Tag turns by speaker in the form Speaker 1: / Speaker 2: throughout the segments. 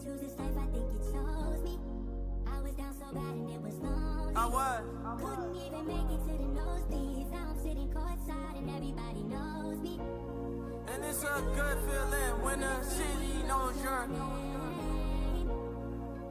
Speaker 1: choose this life, I think it chose me. I was down so bad and it was lonely.
Speaker 2: I was.
Speaker 1: Couldn't even make it to the nosebleeds. Now I'm sitting courtside and everybody knows me.
Speaker 2: And it's a good feeling when the city knows your
Speaker 1: name.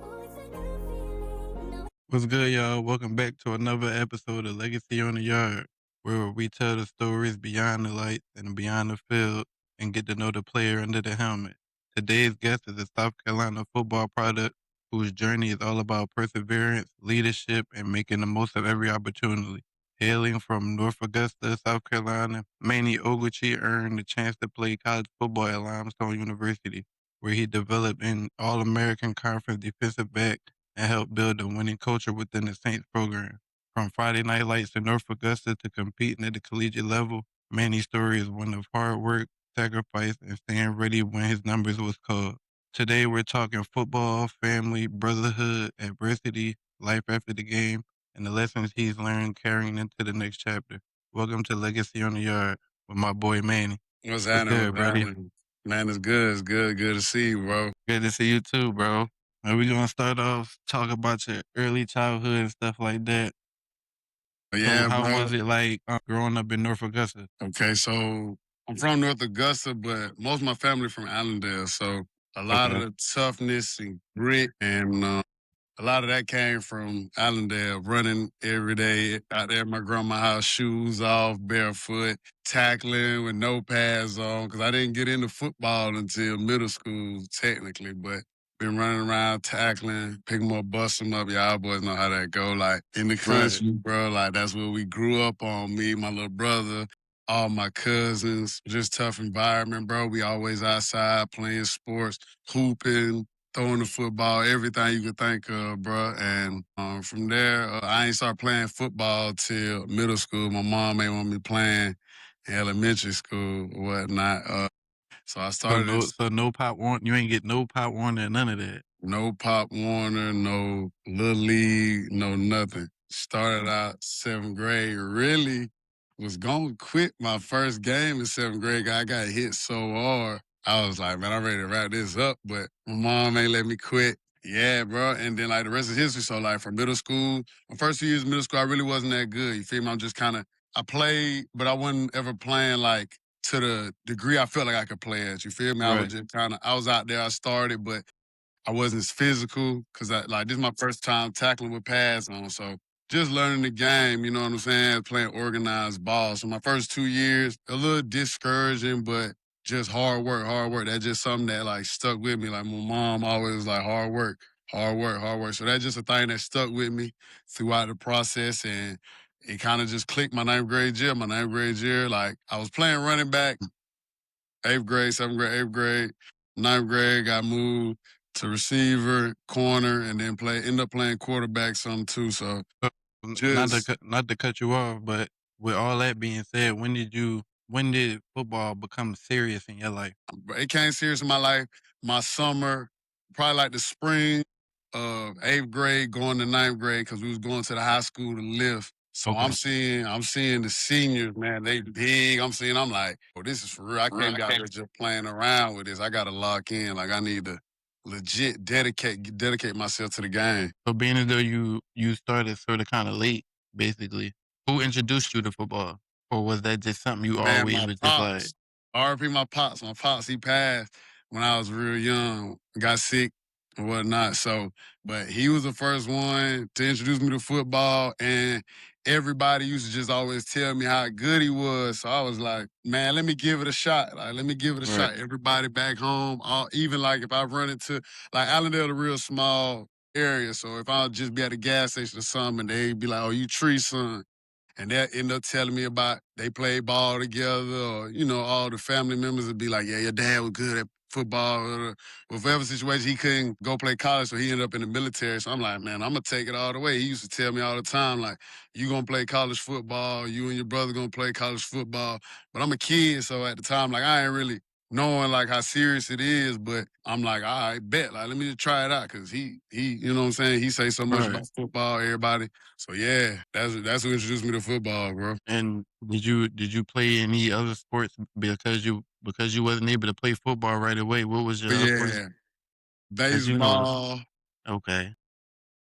Speaker 1: Oh, it's a good feeling. No.
Speaker 3: What's good, y'all? Welcome back to another episode of Legacy on the Yard, where we tell the stories beyond the lights and beyond the field and get to know the player under the helmet. Today's guest is a South Carolina football product whose journey is all about perseverance, leadership, and making the most of every opportunity. Hailing from North Augusta, South Carolina, Mannie Ogletree earned the chance to play college football at Limestone University, where he developed an All-American Conference defensive back and helped build a winning culture within the Saints program. From Friday Night Lights in North Augusta to competing at the collegiate level, Manny's story is one of hard work, sacrifice, and staying ready when his numbers was called. Today we're talking football, family, brotherhood, adversity, life after the game, and the lessons he's learned carrying into the next chapter. Welcome to Legacy on the Yard with my boy Manny.
Speaker 4: What's
Speaker 3: What's
Speaker 4: happening?
Speaker 3: good, buddy?
Speaker 4: Man, it's good. It's good. Good to see you, bro.
Speaker 3: Good to see you too, bro. And we're going to start off talk about your early childhood and stuff like that.
Speaker 4: Yeah,
Speaker 3: So how
Speaker 4: bro.
Speaker 3: was it like growing up in North Augusta?
Speaker 4: Okay, so I'm from North Augusta, but most of my family from Allendale. So a lot of the toughness and grit and a lot of that came from Allendale, running every day out there at my grandma's house, shoes off, barefoot, tackling with no pads on, because I didn't get into football until middle school, technically, but been running around tackling, pick them up, bust them up. Y'all boys know how that go. Like, in the country, bro, like, that's what we grew up on, me, my little brother, all my cousins, just tough environment, bro. We always outside playing sports, hooping, throwing the football, everything you could think of, bro. And from there, I ain't start playing football till middle school. My mom ain't want me playing in elementary school or whatnot. So I started.
Speaker 3: So no Pop Warner, you ain't get no Pop Warner, none of that.
Speaker 4: No Pop Warner, no Little League, no nothing. Started out 7th grade. Really was going to quit my first game in 7th grade. I got hit so hard. I was like, man, I'm ready to wrap this up, but my mom ain't let me quit. Yeah, bro. And then, like, the rest is history. So, like, from middle school, my first 2 years of middle school, I really wasn't that good. You feel me? I'm just kind of, I played, but I wasn't ever playing, like, to the degree I felt like I could play at. You feel me?
Speaker 3: Right.
Speaker 4: I was just kind of, I was out there, I started, but I wasn't as physical because this is my first time tackling with pads on. So just learning the game, you know what I'm saying? Playing organized ball. So my first 2 years, a little discouraging, but just hard work, hard work. That's just something that like stuck with me. Like my mom always was like hard work, hard work, hard work. So that's just a thing that stuck with me throughout the process. And it kind of just clicked my 9th grade year. My 9th grade year, like I was playing running back, 8th grade, 7th grade, 8th grade, 9th grade, got moved to receiver, corner, and then end up playing quarterback some too. So
Speaker 3: not to cut you off, but with all that being said, when did football become serious in your life?
Speaker 4: It came serious in my life. My summer, probably like the spring of 8th grade, going to 9th grade, because we was going to the high school to lift. So I'm seeing the seniors, man, they big. I'm like, oh, this is for real. I can't be out here just playing around with this. I got to lock in. Like, I need to legit dedicate myself to the game.
Speaker 3: So being as though you started sort of kind of late, basically, who introduced you to football? Or was that just something you always was just like?
Speaker 4: RP my pops. My pops, he passed when I was real young, got sick and whatnot. So, but he was the first one to introduce me to football, and everybody used to just always tell me how good he was. So I was like, man, let me give it a shot. Like, let me give it a shot. Everybody back home, even like if I run into, like Allendale, a real small area. So if I'll just be at a gas station or something, and they'd be like, oh, you Tree son. And they'll end up telling me about they played ball together, or, you know, all the family members would be like, yeah, your dad was good at football. Or whatever situation, he couldn't go play college, so he ended up in the military. So I'm like, man, I'm going to take it all the way. He used to tell me all the time, like, you going to play college football, you and your brother going to play college football. But I'm a kid, so at the time, like, I ain't really knowing like how serious it is, but I'm like, all right, bet. Like, let me just try it out, because he, you know what I'm saying? He say so much about football, everybody. So yeah, that's who introduced me to football, bro.
Speaker 3: And did you play any other sports because you wasn't able to play football right away? What was your As you know,
Speaker 4: baseball,
Speaker 3: okay.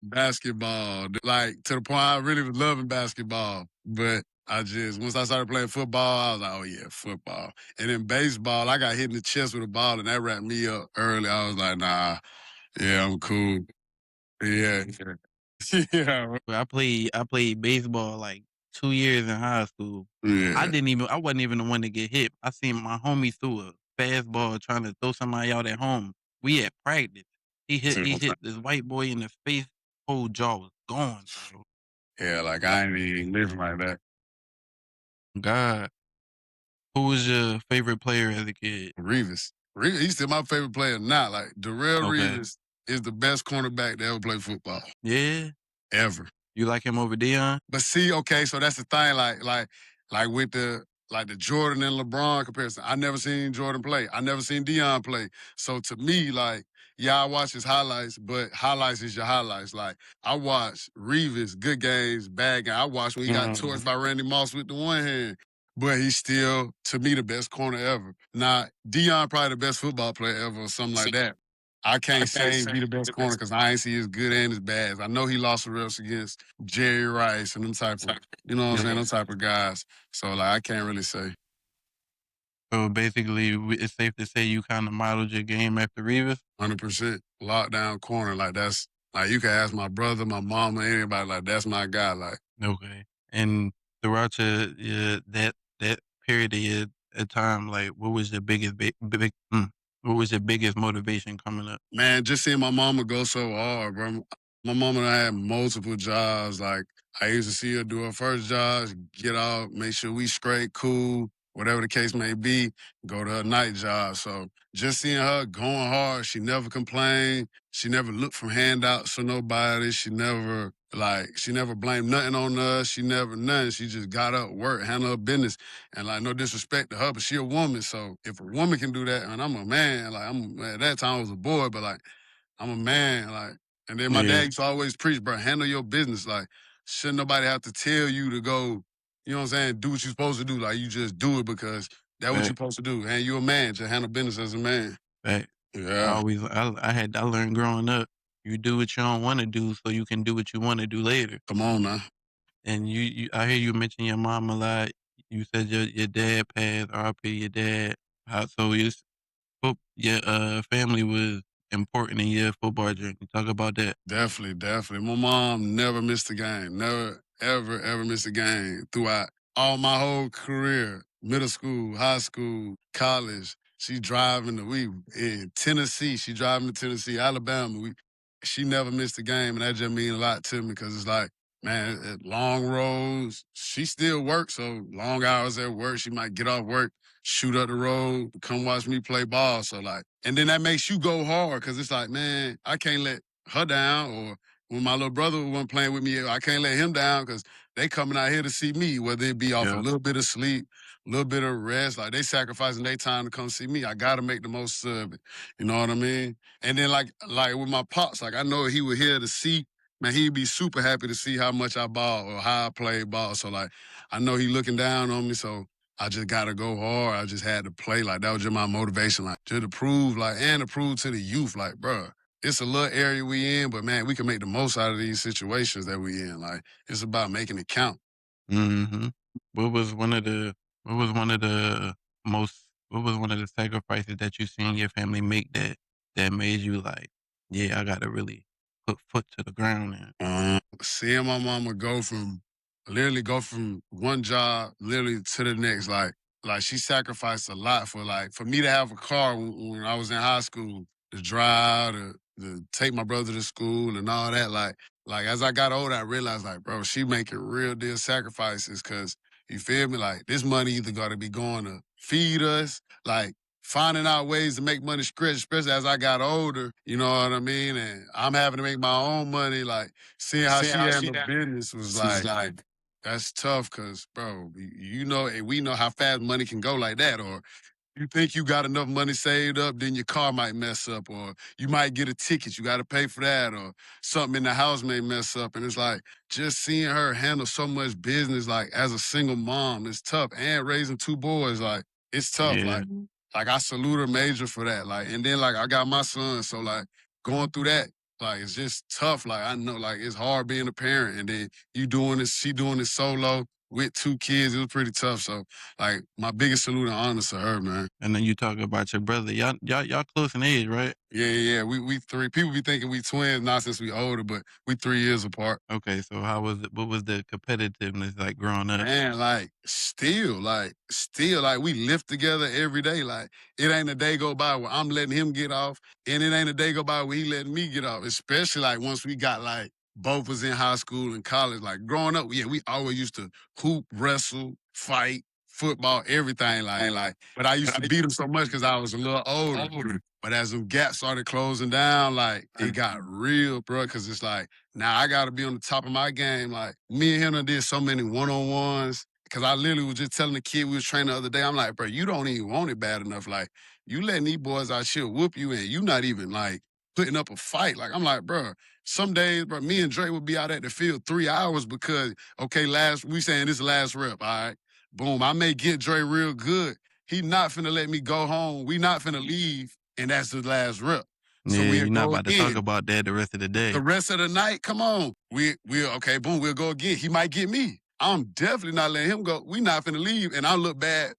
Speaker 4: basketball. Like to the point I really was loving basketball, but I just once I started playing football, I was like, oh yeah, football. And then baseball, I got hit in the chest with a ball, and that wrapped me up early. I was like, nah, yeah, I'm cool. Yeah, yeah,
Speaker 3: I played baseball like 2 years in high school.
Speaker 4: yeah.
Speaker 3: I wasn't even the one to get hit. I seen my homie threw a fastball trying to throw somebody out at home. We at practice. He hit this white boy in the face. Whole jaw was gone, bro.
Speaker 4: Yeah, like I ain't even living like that.
Speaker 3: God, who was your favorite player as a kid?
Speaker 4: Revis, he's still my favorite player now. Like Darrell
Speaker 3: Okay.
Speaker 4: Revis is the best cornerback to ever play football.
Speaker 3: Yeah,
Speaker 4: Ever.
Speaker 3: you like him over Dion?
Speaker 4: But see, okay, so that's the thing, like with the Jordan and LeBron comparison. I never seen Jordan play. I never seen Dion play. So to me, like, yeah, I watch his highlights, but highlights is your highlights. Like, I watch Revis, good games, bad games. I watched when he got torched by Randy Moss with the one hand. But he's still, to me, the best corner ever. Now, Dion probably the best football player ever or something like that. I can't say he the best corner because I ain't see his good and his bad. I know he lost the reps against Jerry Rice and them type of, you know what I'm saying, them type of guys. So, like, I can't really say.
Speaker 3: So basically, it's safe to say you kind of modeled your game after Revis.
Speaker 4: 100% lockdown corner. Like, that's, like, you can ask my brother, my mama, anybody, like, that's my guy. Like,
Speaker 3: Okay. And throughout that period of your time, like what was your what was your biggest motivation coming up?
Speaker 4: man, just seeing my mama go so hard, bro. My mama done had multiple jobs. Like, I used to see her do her first job, get out, make sure we straight, cool, whatever the case may be, go to her night job. So just seeing her going hard, she never complained. She never looked for handouts for nobody. She never blamed nothing on us. She never nothing. She just got up, worked, handled her business. And like, no disrespect to her, but she a woman. So if a woman can do that, and I'm a man, like at that time I was a boy, but like I'm a man, like. And then my
Speaker 3: Yeah.
Speaker 4: dad used to always preach, bro, handle your business. Like, shouldn't nobody have to tell you to go, you know what I'm saying, do what you're supposed to do. Like, you just do it because that's what you're supposed to do. And you a man, just handle business as a man.
Speaker 3: Right.
Speaker 4: Yeah.
Speaker 3: I learned growing up, you do what you don't want to do so you can do what you want to do later.
Speaker 4: Come on now.
Speaker 3: And I hear you mention your mom a lot. You said your dad passed, RP your dad. Your family was important in your football journey. Talk about that.
Speaker 4: Definitely, definitely. My mom never missed a game. Never, ever, ever missed a game throughout all my whole career. Middle school, high school, college. She driving we in Tennessee. She driving to Tennessee, Alabama. She never missed a game, and that just means a lot to me because it's like, man, long roads. She still works, so long hours at work. She might get off work, shoot up the road, come watch me play ball. So like, and then that makes you go hard because it's like, man, I can't let her down. Or when my little brother wasn't playing with me, I can't let him down because they coming out here to see me, whether it be off a little bit of sleep, a little bit of rest. Like they sacrificing their time to come see me. I gotta make the most of it. You know what I mean? And then like with my pops, like I know he was here to see. Man, he'd be super happy to see how much I ball or how I play ball. So like, I know he looking down on me. So I just gotta go hard. I just had to play. Like that was just my motivation. Like just to prove, like, and to prove to the youth, like, bruh, it's a little area we in, but man, we can make the most out of these situations that we in. Like, it's about making it count.
Speaker 3: Mm-hmm. What was one of the what was one of the most what was one of the sacrifices that you seen your family make that made you like, yeah, I gotta really put foot to the ground and
Speaker 4: Seeing my mama literally go from one job literally to the next, like she sacrificed a lot for me to have a car when I was in high school, to drive, to take my brother to school and all that. Like as I got older, I realized like, bro, she making real deal sacrifices because you feel me? Like this money either gotta be going to feed us, like finding out ways to make money stretch, especially as I got older, you know what I mean? And I'm having to make my own money, like seeing how she handled business was like, that's tough because, bro, you know, and we know how fast money can go like that. Or you think you got enough money saved up, then your car might mess up, or you might get a ticket, you got to pay for that, or something in the house may mess up. And it's like just seeing her handle so much business, like as a single mom, it's tough. And raising two boys, like it's tough.
Speaker 3: yeah.
Speaker 4: Like I salute her major for that. Like, and then like I got my son, so like going through that, like it's just tough. Like I know, like it's hard being a parent, and then you doing this, she doing this solo with 2 kids. It was pretty tough. So, like, my biggest salute and honor to her, man.
Speaker 3: And then you talk about your brother. Y'all close in age, right?
Speaker 4: Yeah. We three. People be thinking we twins now since we older, but we 3 years apart.
Speaker 3: Okay, so how was it? What was the competitiveness like growing up?
Speaker 4: Man, still, like we lift together every day. Like it ain't a day go by where I'm letting him get off, and it ain't a day go by where he letting me get off. Especially like once we got like both was in high school and college. Like growing up, yeah, we always used to hoop, wrestle, fight, football, everything. Like, but I used to beat him so much because I was a little older. But as the gaps started closing down, like it got real, bro. Because it's like now I got to be on the top of my game. Like me and him done did so many one-on-ones. Because I literally was just telling the kid we was training the other day, I'm like, bro, you don't even want it bad enough. Like you letting these boys out here whoop you and you not even like putting up a fight. Like I'm like, bro, some days, bro, me and Dre would be out at the field 3 hours because, okay, we saying this last rep, all right? Boom, I may get Dre real good. He not finna let me go home. We not finna leave, and that's the last rep. So
Speaker 3: Yeah,
Speaker 4: we'll
Speaker 3: you're not
Speaker 4: go
Speaker 3: about to talk
Speaker 4: again.
Speaker 3: about that the rest of the day.
Speaker 4: The rest of the night, come on. We'll okay, boom, we'll go again. He might get me. I'm definitely not letting him go. We not finna leave, and I look bad.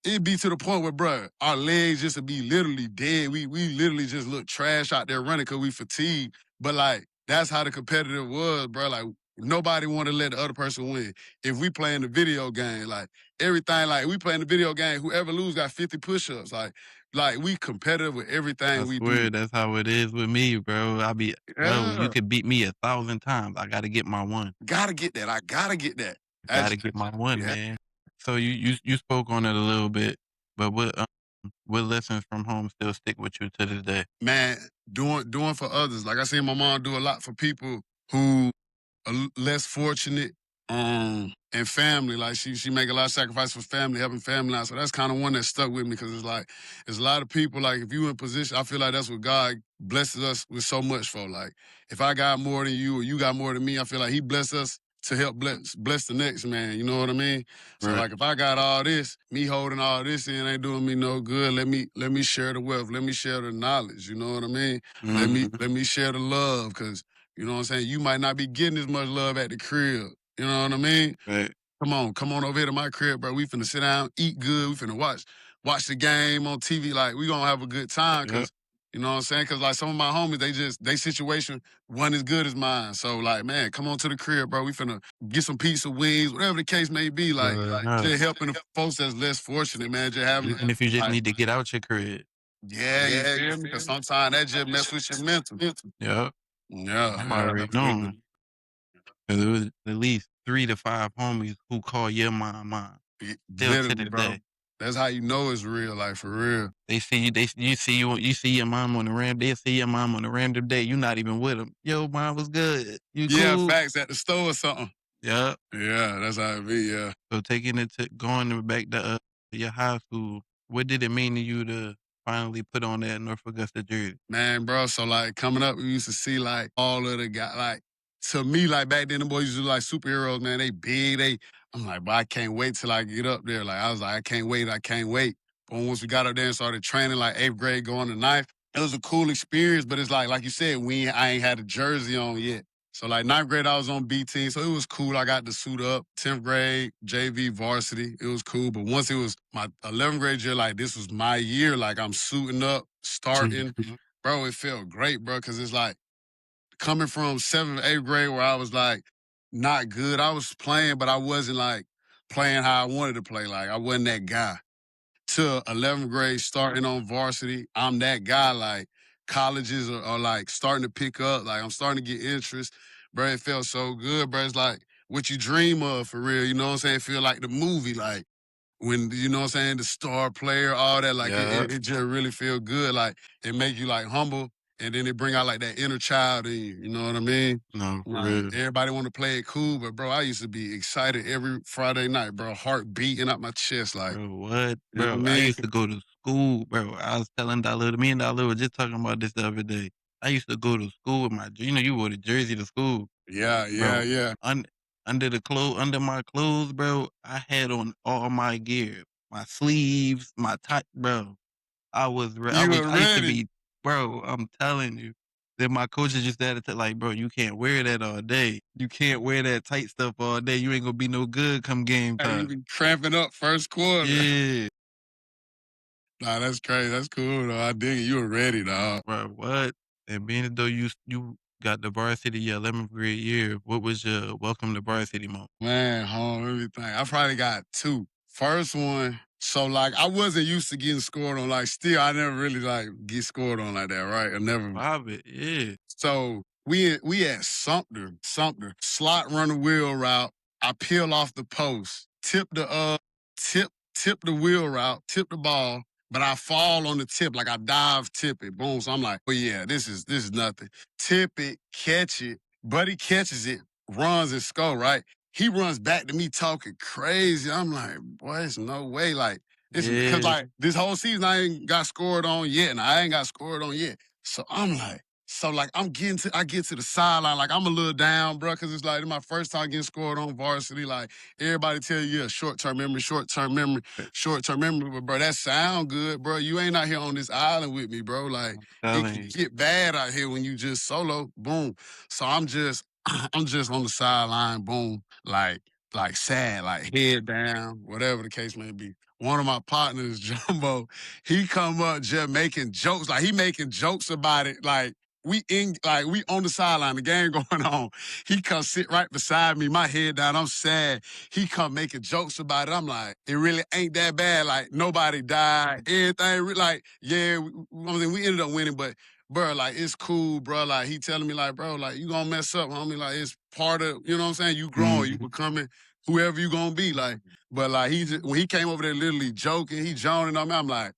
Speaker 4: It'd be to the point where, bruh, our legs just would be literally dead. We literally just look trash out there running because we fatigued. But like, that's how the competitive was, bro. Like, nobody want to let the other person win. If we playing the video game, like everything, like we playing the video game, whoever lose got 50 push-ups. Like we competitive with everything
Speaker 3: I
Speaker 4: we
Speaker 3: swear
Speaker 4: do.
Speaker 3: that's how it is with me, bro. Bro, you
Speaker 4: Yeah.
Speaker 3: could beat me 1,000 times. I gotta get my one.
Speaker 4: Gotta get that. I gotta get that.
Speaker 3: Gotta get my one,
Speaker 4: Yeah.
Speaker 3: man. So you spoke on it a little bit, but what lessons from home still stick with you to this day?
Speaker 4: Man, doing for others. Like I seen my mom do a lot for people who are less fortunate, and family. Like she make a lot of sacrifice for family, helping family out. So that's kind of one that stuck with me because it's like there's a lot of people. Like if you in position, I feel like that's what God blesses us with so much for. Like if I got more than you or you got more than me, I feel like He blessed us to help bless the next man. You know what I mean? So
Speaker 3: Right.
Speaker 4: like if I got all this, me holding all this in ain't doing me no good. Let me share the wealth. Let me share the knowledge. You know what I mean?
Speaker 3: Mhm.
Speaker 4: Let me share the love because you know what I'm saying? You might not be getting as much love at the crib. You know what I mean?
Speaker 3: Right.
Speaker 4: Come on over here to my crib, bro. We finna sit down, eat good. We finna watch the game on TV. Like we gonna have a good time,
Speaker 3: Yep.
Speaker 4: cause you know what I'm saying? Cause like some of my homies, they situation wasn't as good as mine. So like, man, come on to the crib, bro. We finna get some pizza wings, whatever the case may be. Like
Speaker 3: Enough.
Speaker 4: just helping the folks that's less fortunate, man. Just having
Speaker 3: Even if you just
Speaker 4: like,
Speaker 3: need to get out your crib.
Speaker 4: yeah, you feel me? Cause sometimes that just mess with your mental.
Speaker 3: Yep.
Speaker 4: Yeah,
Speaker 3: I'm
Speaker 4: yeah.
Speaker 3: already knowing. 'Cause it was at least 3 to 5 homies who call your mom. Still to
Speaker 4: Literally,
Speaker 3: this
Speaker 4: bro.
Speaker 3: day.
Speaker 4: That's how you know it's real, like for real.
Speaker 3: They see you. You see your mom on the ram. They see your mom on a random day. You not even with them. Yo, mom was good. You
Speaker 4: Yeah,
Speaker 3: cool?
Speaker 4: facts at the store or something.
Speaker 3: Yep.
Speaker 4: Yeah, that's how it be, yeah.
Speaker 3: So taking it to going back to your high school, what did it mean to you to finally put on that North Augusta jersey?
Speaker 4: Man, bro, so like coming up, we used to see like all of the guys, like to me, like back then the boys used to look like superheroes, man. They big, I'm like, but I can't wait till I get up there. Like I was like, I can't wait, I can't wait. But once we got up there and started training, like 8th grade going to ninth, it was a cool experience, but it's like you said, I ain't had a jersey on yet. So like 9th grade, I was on B team, so it was cool. I got to suit up. 10th grade, JV varsity, it was cool. But once it was my 11th grade year, like this was my year. Like I'm suiting up, starting, bro. It felt great, bro, because it's like coming from 7th, 8th grade where I was like not good. I was playing, but I wasn't like playing how I wanted to play. Like I wasn't that guy to 11th grade starting on varsity. I'm that guy. Like colleges are like starting to pick up. Like I'm starting to get interest. Bro, it felt so good, bro. It's like what you dream of for real. You know what I'm saying? It feel like the movie. Like when, you know what I'm saying, the star player, all that, like
Speaker 3: Yeah.
Speaker 4: it just really feel good. Like it make you like humble and then it bring out like that inner child in you. You know what I mean?
Speaker 3: No, for
Speaker 4: Like
Speaker 3: real.
Speaker 4: everybody want to play it cool, but bro, I used to be excited every Friday night, bro. Heart beating out my chest, like,
Speaker 3: Bro, what?
Speaker 4: you know
Speaker 3: Bro,
Speaker 4: what I
Speaker 3: I
Speaker 4: mean?
Speaker 3: used to go to school, bro. I was telling Dollar, me and Dollar were just talking about this the other day. I used to go to school with you wore the jersey to school. Bro,
Speaker 4: Yeah.
Speaker 3: under my clothes, bro, I had on all my gear, my sleeves, my tie, bro.
Speaker 4: You were
Speaker 3: I used to
Speaker 4: ready.
Speaker 3: be, bro, I'm telling you. Then my coaches just had to like, bro, you can't wear that all day. You can't wear that tight stuff all day. You ain't gonna be no good come game
Speaker 4: You
Speaker 3: time.
Speaker 4: be cramping up first quarter.
Speaker 3: Yeah,
Speaker 4: Nah, that's crazy. That's cool though. I dig it. You were ready, dog.
Speaker 3: bro. What? And being though you got the varsity your 11th grade year, what was your welcome to varsity moment?
Speaker 4: Man, home, everything. I probably got two. First one, so like I wasn't used to getting scored on. Like still, I never really like get scored on like that, right? I never.
Speaker 3: Bob it, yeah.
Speaker 4: So we at Sumter, slot run the wheel route. I peel off the post, tip the wheel route, tip the ball, but I fall on the tip, like I dive, tip it, boom. So I'm like, oh yeah, this is nothing. Tip it, catch it. Buddy catches it, runs and score, right? He runs back to me talking crazy. I'm like, boy, there's no way. Like, it's because
Speaker 3: Yeah.
Speaker 4: like this whole season I ain't got scored on yet, and I ain't got scored on yet. So I'm like, I get to the sideline, like I'm a little down, bro, because it's like my first time getting scored on varsity. Like everybody tell you, yeah, short-term memory, short-term memory, short-term memory. But bro, that sound good, bro. You ain't out here on this island with me, bro. Like it
Speaker 3: Telling
Speaker 4: can
Speaker 3: you.
Speaker 4: get bad out here when you just solo, boom. So I'm just I'm just on the sideline, boom, like sad, like head down, whatever the case may be. One of my partners, Jumbo, he come up just making jokes, like he making jokes about it, like we on the sideline, the game going on. He come sit right beside me, my head down, I'm sad. He come making jokes about it. I'm like, it really ain't that bad. Like nobody died, everything. Like yeah, I mean, we ended up winning, but bro, like it's cool, bro. Like he telling me, like, bro, like you gonna mess up, homie. Like it's part of, you know what I'm saying? You growing, you
Speaker 3: Mhm.
Speaker 4: becoming whoever you gonna be. Like, but like when he came over there literally joking, he joning on me. I'm like,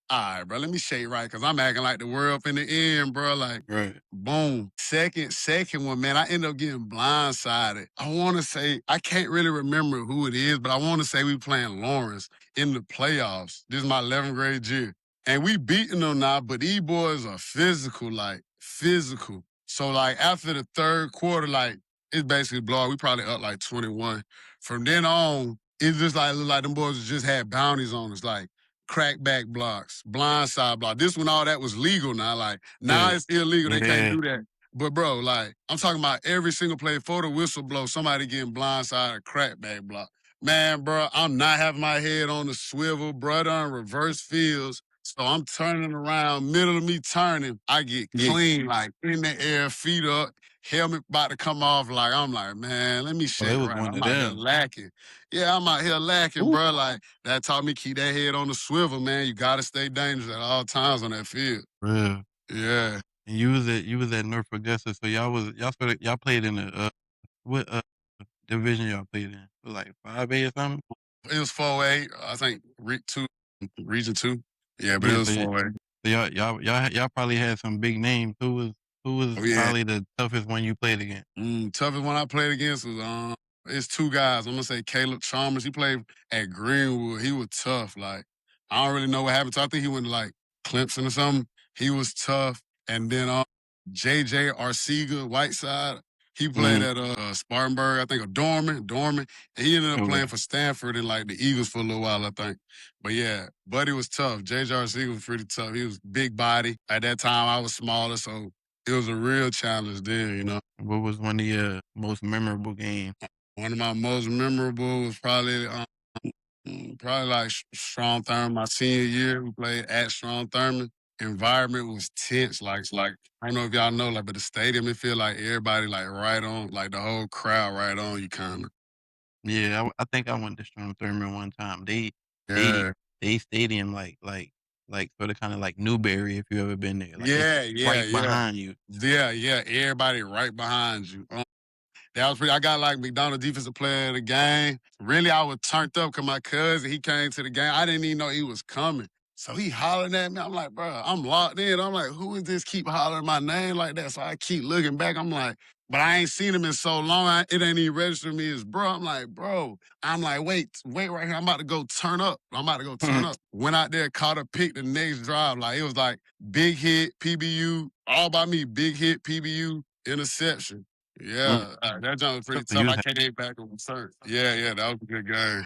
Speaker 4: all right, bro, let me shake right, cause I'm acting like the world up in the end, bro. Like,
Speaker 3: Right.
Speaker 4: boom. Second one, man, I ended up getting blindsided. I want to say I can't really remember who it is, but I want to say we playing Lawrence in the playoffs. This is my 11th grade year. And we beating them now, but these boys are physical, like physical. So like after the third quarter, like it's basically blowout. We probably up like 21. From then on, it's just like look like them boys just had bounties on us, like crackback blocks, blindside block. This when all that was legal now. Like now
Speaker 3: Yeah.
Speaker 4: it's illegal. They can't
Speaker 3: Yeah.
Speaker 4: do that. But bro, like I'm talking about every single play for the whistle blow, somebody getting blindside or crackback block. Man, bro, I'm not having my head on the swivel, brother, on reverse fields. So I'm turning around, middle of me turning, I get
Speaker 3: Yeah.
Speaker 4: clean, like in the air, feet up, helmet about to come off. Like I'm like, man, let me
Speaker 3: Oh, it
Speaker 4: shake
Speaker 3: was
Speaker 4: right.
Speaker 3: one
Speaker 4: I'm
Speaker 3: of
Speaker 4: out here
Speaker 3: them.
Speaker 4: lacking. Yeah, I'm out here lacking,
Speaker 3: Ooh.
Speaker 4: bro. Like that taught me keep that head on the swivel, man. You gotta stay dangerous at all times on that field.
Speaker 3: Real.
Speaker 4: Yeah.
Speaker 3: And you was at North Augusta, so y'all played in the what division y'all played in? Like 5A or something?
Speaker 4: It was 4A, I think region two. Yeah, but it
Speaker 3: Yeah,
Speaker 4: was
Speaker 3: so,
Speaker 4: 4A.
Speaker 3: so y'all probably had some big names. Who was
Speaker 4: Oh yeah.
Speaker 3: probably the toughest one you played against?
Speaker 4: Toughest one I played against was it's two guys. I'm gonna say Caleb Chalmers. He played at Greenwood. He was tough. Like I don't really know what happened to him. I think he went to like Clemson or something. He was tough. And then JJ Arcega Whiteside. He played
Speaker 3: Mm,
Speaker 4: at Spartanburg, I think, or Dorman. And he ended up
Speaker 3: okay.
Speaker 4: playing for Stanford and like the Eagles for a little while, I think. But yeah, Buddy was tough. JJ Arcega was pretty tough. He was big body. At that time, I was smaller, so it was a real challenge then, you know.
Speaker 3: What was one of your most memorable games?
Speaker 4: One of my most memorable was probably like Strong Thurman my senior year. We played at Strong Thurman. Environment was tense. Like I don't know if y'all know, like, but the stadium it feel like everybody like right on, like the whole crowd right on you, kind of.
Speaker 3: Yeah, I think I went to Strom Thurmond one time. They
Speaker 4: Yeah,
Speaker 3: they stadium like sort of kind of like Newberry if you ever been there. Like it's
Speaker 4: yeah.
Speaker 3: right behind you.
Speaker 4: Yeah. Everybody right behind you. That was pretty. I got like McDonald's defensive player of the game. Really, I was turned up because my cousin he came to the game. I didn't even know he was coming. So he hollering at me. I'm like, bro, I'm locked in. I'm like, who is this keep hollering my name like that? So I keep looking back. I'm like, but I ain't seen him in so long. It ain't even registered me as bro. I'm like, bro. I'm like, wait right here. I'm about to go turn up. Went out there, caught a pick the next drive. Like it was like big hit, PBU, all by me. Big hit, PBU, interception. Yeah, that jump was pretty
Speaker 3: So
Speaker 4: tough.
Speaker 3: you
Speaker 4: I came back on cert. Yeah, that was a good game.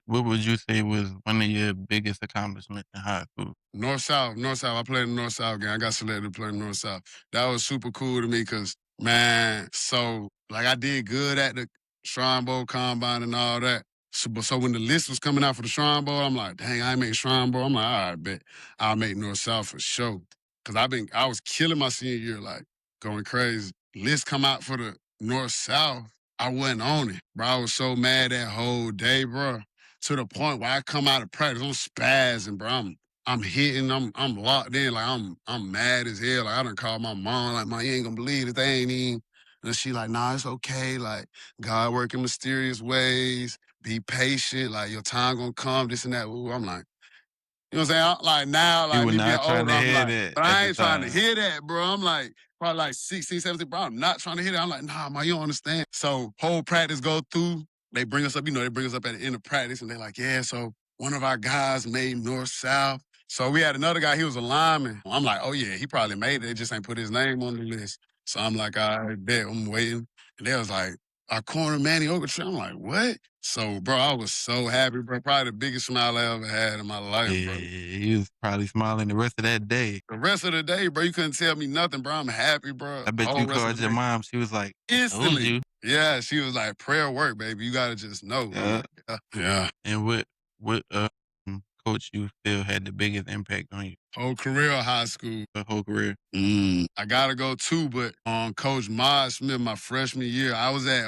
Speaker 3: what would you say was one of your biggest accomplishments in high school?
Speaker 4: North South. I played in North South game. I got selected to play in North South. That was super cool to me because, man, so like I did good at the Shrine Bowl combine and all that. So when the list was coming out for the Shrine Bowl, I'm like, dang, I ain't make Shrine Bowl. I'm like, all right, bet I'll make North South for sure. Cause I was killing my senior year, like going crazy. List come out for the North South. I wasn't on it, bro. I was so mad that whole day, bro. To the point where I come out of practice, I'm spazzing, bro. I'm hitting, I'm locked in, like I'm mad as hell. Like I done called my mom, like, "Mom, you ain't gonna believe it, they ain't even." And she like, "Nah, it's okay. Like God work in mysterious ways. Be patient. Like your time gonna come. This and that." Ooh, I'm like, you know what I'm saying? Like now,
Speaker 3: You
Speaker 4: like
Speaker 3: were
Speaker 4: me being
Speaker 3: not trying
Speaker 4: older,
Speaker 3: to
Speaker 4: I'm
Speaker 3: hear
Speaker 4: like,
Speaker 3: that
Speaker 4: but
Speaker 3: at
Speaker 4: I
Speaker 3: the
Speaker 4: ain't trying to
Speaker 3: time.
Speaker 4: hear that, bro. I'm like, probably like 16, 17, bro. I'm not trying to hear that. I'm like, nah, man, you don't understand. So whole practice go through. They bring us up, they bring us up at the end of practice and they're like, yeah, so one of our guys made North South. So we had another guy, he was a lineman. I'm like, oh yeah, he probably made it. They just ain't put his name on the list. So I'm like, all right, bet, I'm waiting. And they was like, our corner Mannie Ogletree. I'm like, what? So, bro, I was so happy, bro. Probably the biggest smile I ever had in my life,
Speaker 3: Yeah,
Speaker 4: bro.
Speaker 3: he was probably smiling the rest of that day.
Speaker 4: The rest of the day, bro, you couldn't tell me nothing, bro. I'm happy, bro.
Speaker 3: I bet
Speaker 4: Whole
Speaker 3: you
Speaker 4: rest of
Speaker 3: called
Speaker 4: the
Speaker 3: your
Speaker 4: day.
Speaker 3: mom. She was like, "I told
Speaker 4: Instantly.
Speaker 3: you."
Speaker 4: Yeah, she was like, prayer work, baby. You gotta just know. I'm
Speaker 3: Yeah.
Speaker 4: like, yeah.
Speaker 3: And what coach you feel had the biggest impact on you
Speaker 4: Whole career of high school.
Speaker 3: the whole career?
Speaker 4: I gotta go too, but Coach Mod Smith, my freshman year, I was at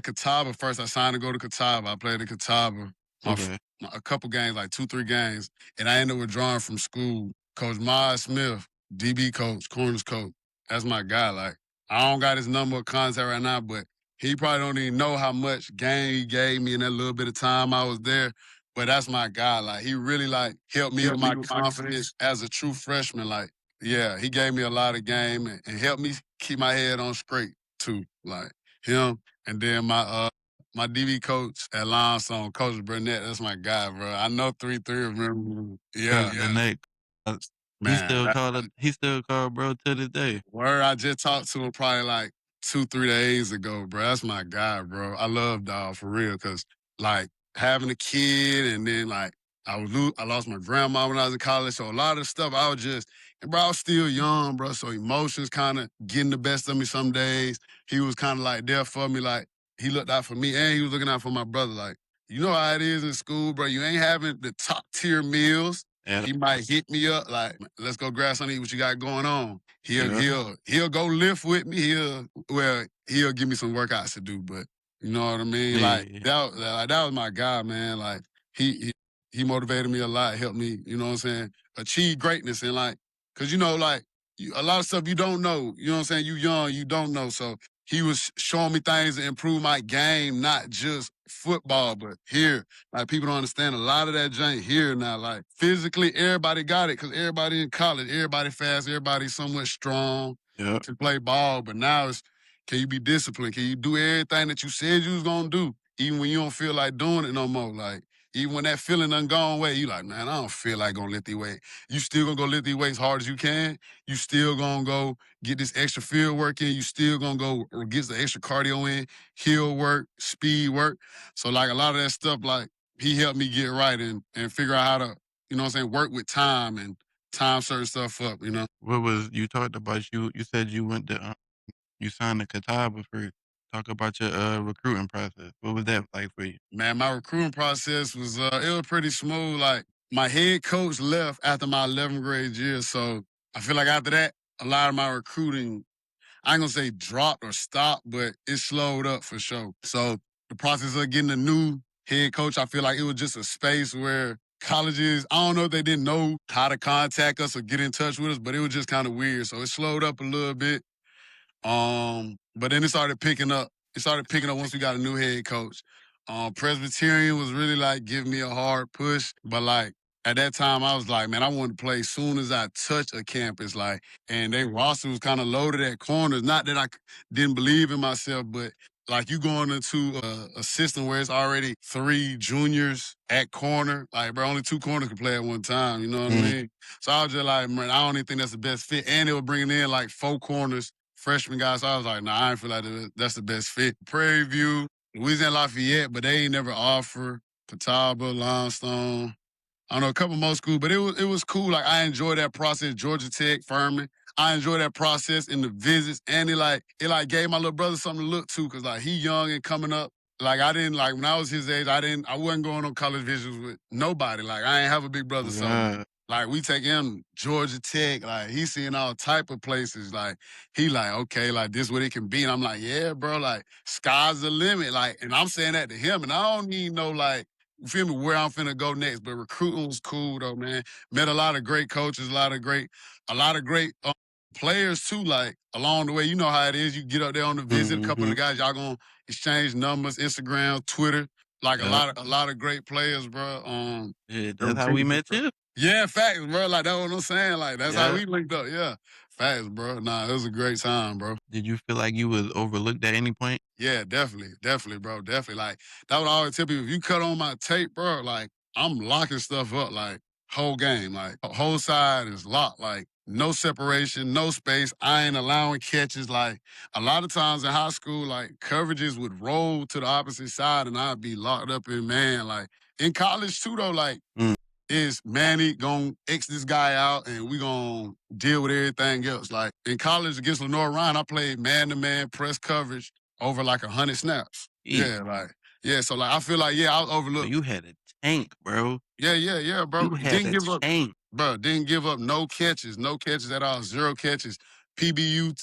Speaker 4: Catawba first. I signed to go to Catawba. I played at Catawba
Speaker 3: Okay.
Speaker 4: a couple games, like 2-3 games, and I ended up withdrawing from school. Coach Mod Smith, DB coach, corners coach, that's my guy. Like I don't got his number of contact right now, but he probably don't even know how much game he gave me in that little bit of time I was there. But that's my guy. Like he really like helped me with my confidence as a true freshman. Like, yeah, he gave me a lot of game and helped me keep my head on straight too. Like him. And then my DB coach at Limestone, Coach Burnett, that's my guy, bro. I know 3-3 remember.
Speaker 3: Coach
Speaker 4: Yeah.
Speaker 3: Burnett,
Speaker 4: Man,
Speaker 3: he still called bro to this day.
Speaker 4: word, I just talked to him probably like 2-3 days ago, bro. That's my guy, bro. I love dog for real, cause like having a kid and then like I lost my grandma when I was in college, so a lot of stuff and bro, I was still young, bro. So emotions kind of getting the best of me some days. He was kind of like there for me, like he looked out for me and he was looking out for my brother. Like you know how it is in school, bro. You ain't having the top tier meals.
Speaker 3: Yeah.
Speaker 4: He might hit me up like, let's go grab something, eat what you got going on.
Speaker 3: Yeah.
Speaker 4: He'll go lift with me. He'll give me some workouts to do, but you know what I mean?
Speaker 3: Yeah.
Speaker 4: That was my guy, man. Like he motivated me a lot, helped me, you know what I'm saying, achieve greatness and like, cause a lot of stuff you don't know, you know what I'm saying? You young, you don't know. So he was showing me things to improve my game, not just football, but here. Like people don't understand a lot of that jank here now. Like physically, everybody got it because everybody in college, everybody fast, everybody somewhat strong
Speaker 3: Yeah.
Speaker 4: to play ball. But now it's can you be disciplined? Can you do everything that you said you was gonna do, even when you don't feel like doing it no more? Like even when that feeling done gone away, you like, man, I don't feel like gonna lift these weights. You still gonna go lift these weights hard as you can. You still gonna go get this extra field work in. You still gonna go or get the extra cardio in, hill work, speed work. So like a lot of that stuff, like he helped me get right and figure out how to, you know what I'm saying, work with time and time certain stuff up, you know.
Speaker 3: What was you talked about? You said you went to you signed the Catawba first. Talk about your recruiting process. What was that like for you?
Speaker 4: Man, my recruiting process was it was pretty smooth. Like my head coach left after my 11th grade year, so I feel like after that, a lot of my recruiting, I ain't gonna say dropped or stopped, but it slowed up for sure. So the process of getting a new head coach, I feel like it was just a space where colleges, I don't know if they didn't know how to contact us or get in touch with us, but it was just kind of weird. So it slowed up a little bit. But then it started picking up. It started picking up once we got a new head coach. Presbyterian was really like giving me a hard push, but like at that time I was like, man, I wanted to play as soon as I touch a campus. Like, and their roster was kind of loaded at corners. Not that I didn't believe in myself, but like you going into a system where it's already 3 juniors at corner, like bro, only 2 corners can play at one time. You know what I mean? So I was just like, man, I don't even think that's the best fit. And they were bringing in like 4 corners freshman guy. So I was like, nah, I ain't feel like that's the best fit. Prairie View, Louisiana Lafayette, but they ain't never offer. Catawba, Limestone. I don't know, a couple more schools, but it was cool. Like I enjoyed that process. Georgia Tech, Furman. I enjoy that process in the visits, and it gave my little brother something to look to because like he young and coming up. Like I didn't like when I was his age. I wasn't going on college visits with nobody. Like I ain't have a big brother,
Speaker 3: Oh,
Speaker 4: so
Speaker 3: God.
Speaker 4: like we take him Georgia Tech. Like he's seeing all type of places. Like he like okay, like this what it can be. And I'm like yeah, bro. Like sky's the limit. Like and I'm saying that to him, and I don't need no like you feel me, where I'm finna go next. But recruiting was cool though, man. Met a lot of great coaches, a lot of great players too. Like along the way, you know how it is. You get up there on the visit, a couple of
Speaker 3: Mm-hmm.
Speaker 4: the guys, y'all gonna exchange numbers, Instagram, Twitter. Like
Speaker 3: Yep.
Speaker 4: a lot of great players, bro.
Speaker 3: Yeah, that's how we met you.
Speaker 4: Yeah, facts, bro. Like that's what I'm saying. Like that's how
Speaker 3: Yeah.
Speaker 4: we linked up. Yeah, facts, bro. Nah, it was a great time, bro.
Speaker 3: Did you feel like you was overlooked at any point?
Speaker 4: Yeah, definitely, bro, definitely. Like that would always tell people if you cut on my tape, bro. Like I'm locking stuff up, like whole game, like whole side is locked, like no separation, no space. I ain't allowing catches. Like a lot of times in high school, like coverages would roll to the opposite side, and I'd be locked up in man. Like in college too, though, like
Speaker 3: Mm.
Speaker 4: is Mannie gonna X this guy out and we gonna deal with everything else. Like in college against Lenore Ryan, I played man-to-man press coverage over like 100 snaps.
Speaker 3: Eesh.
Speaker 4: Yeah, so like I feel like, yeah, I was
Speaker 3: So
Speaker 4: overlooked.
Speaker 3: you had a tank, bro.
Speaker 4: Yeah, bro.
Speaker 3: You had a tank.
Speaker 4: Didn't give up no catches at all, zero catches. PBU,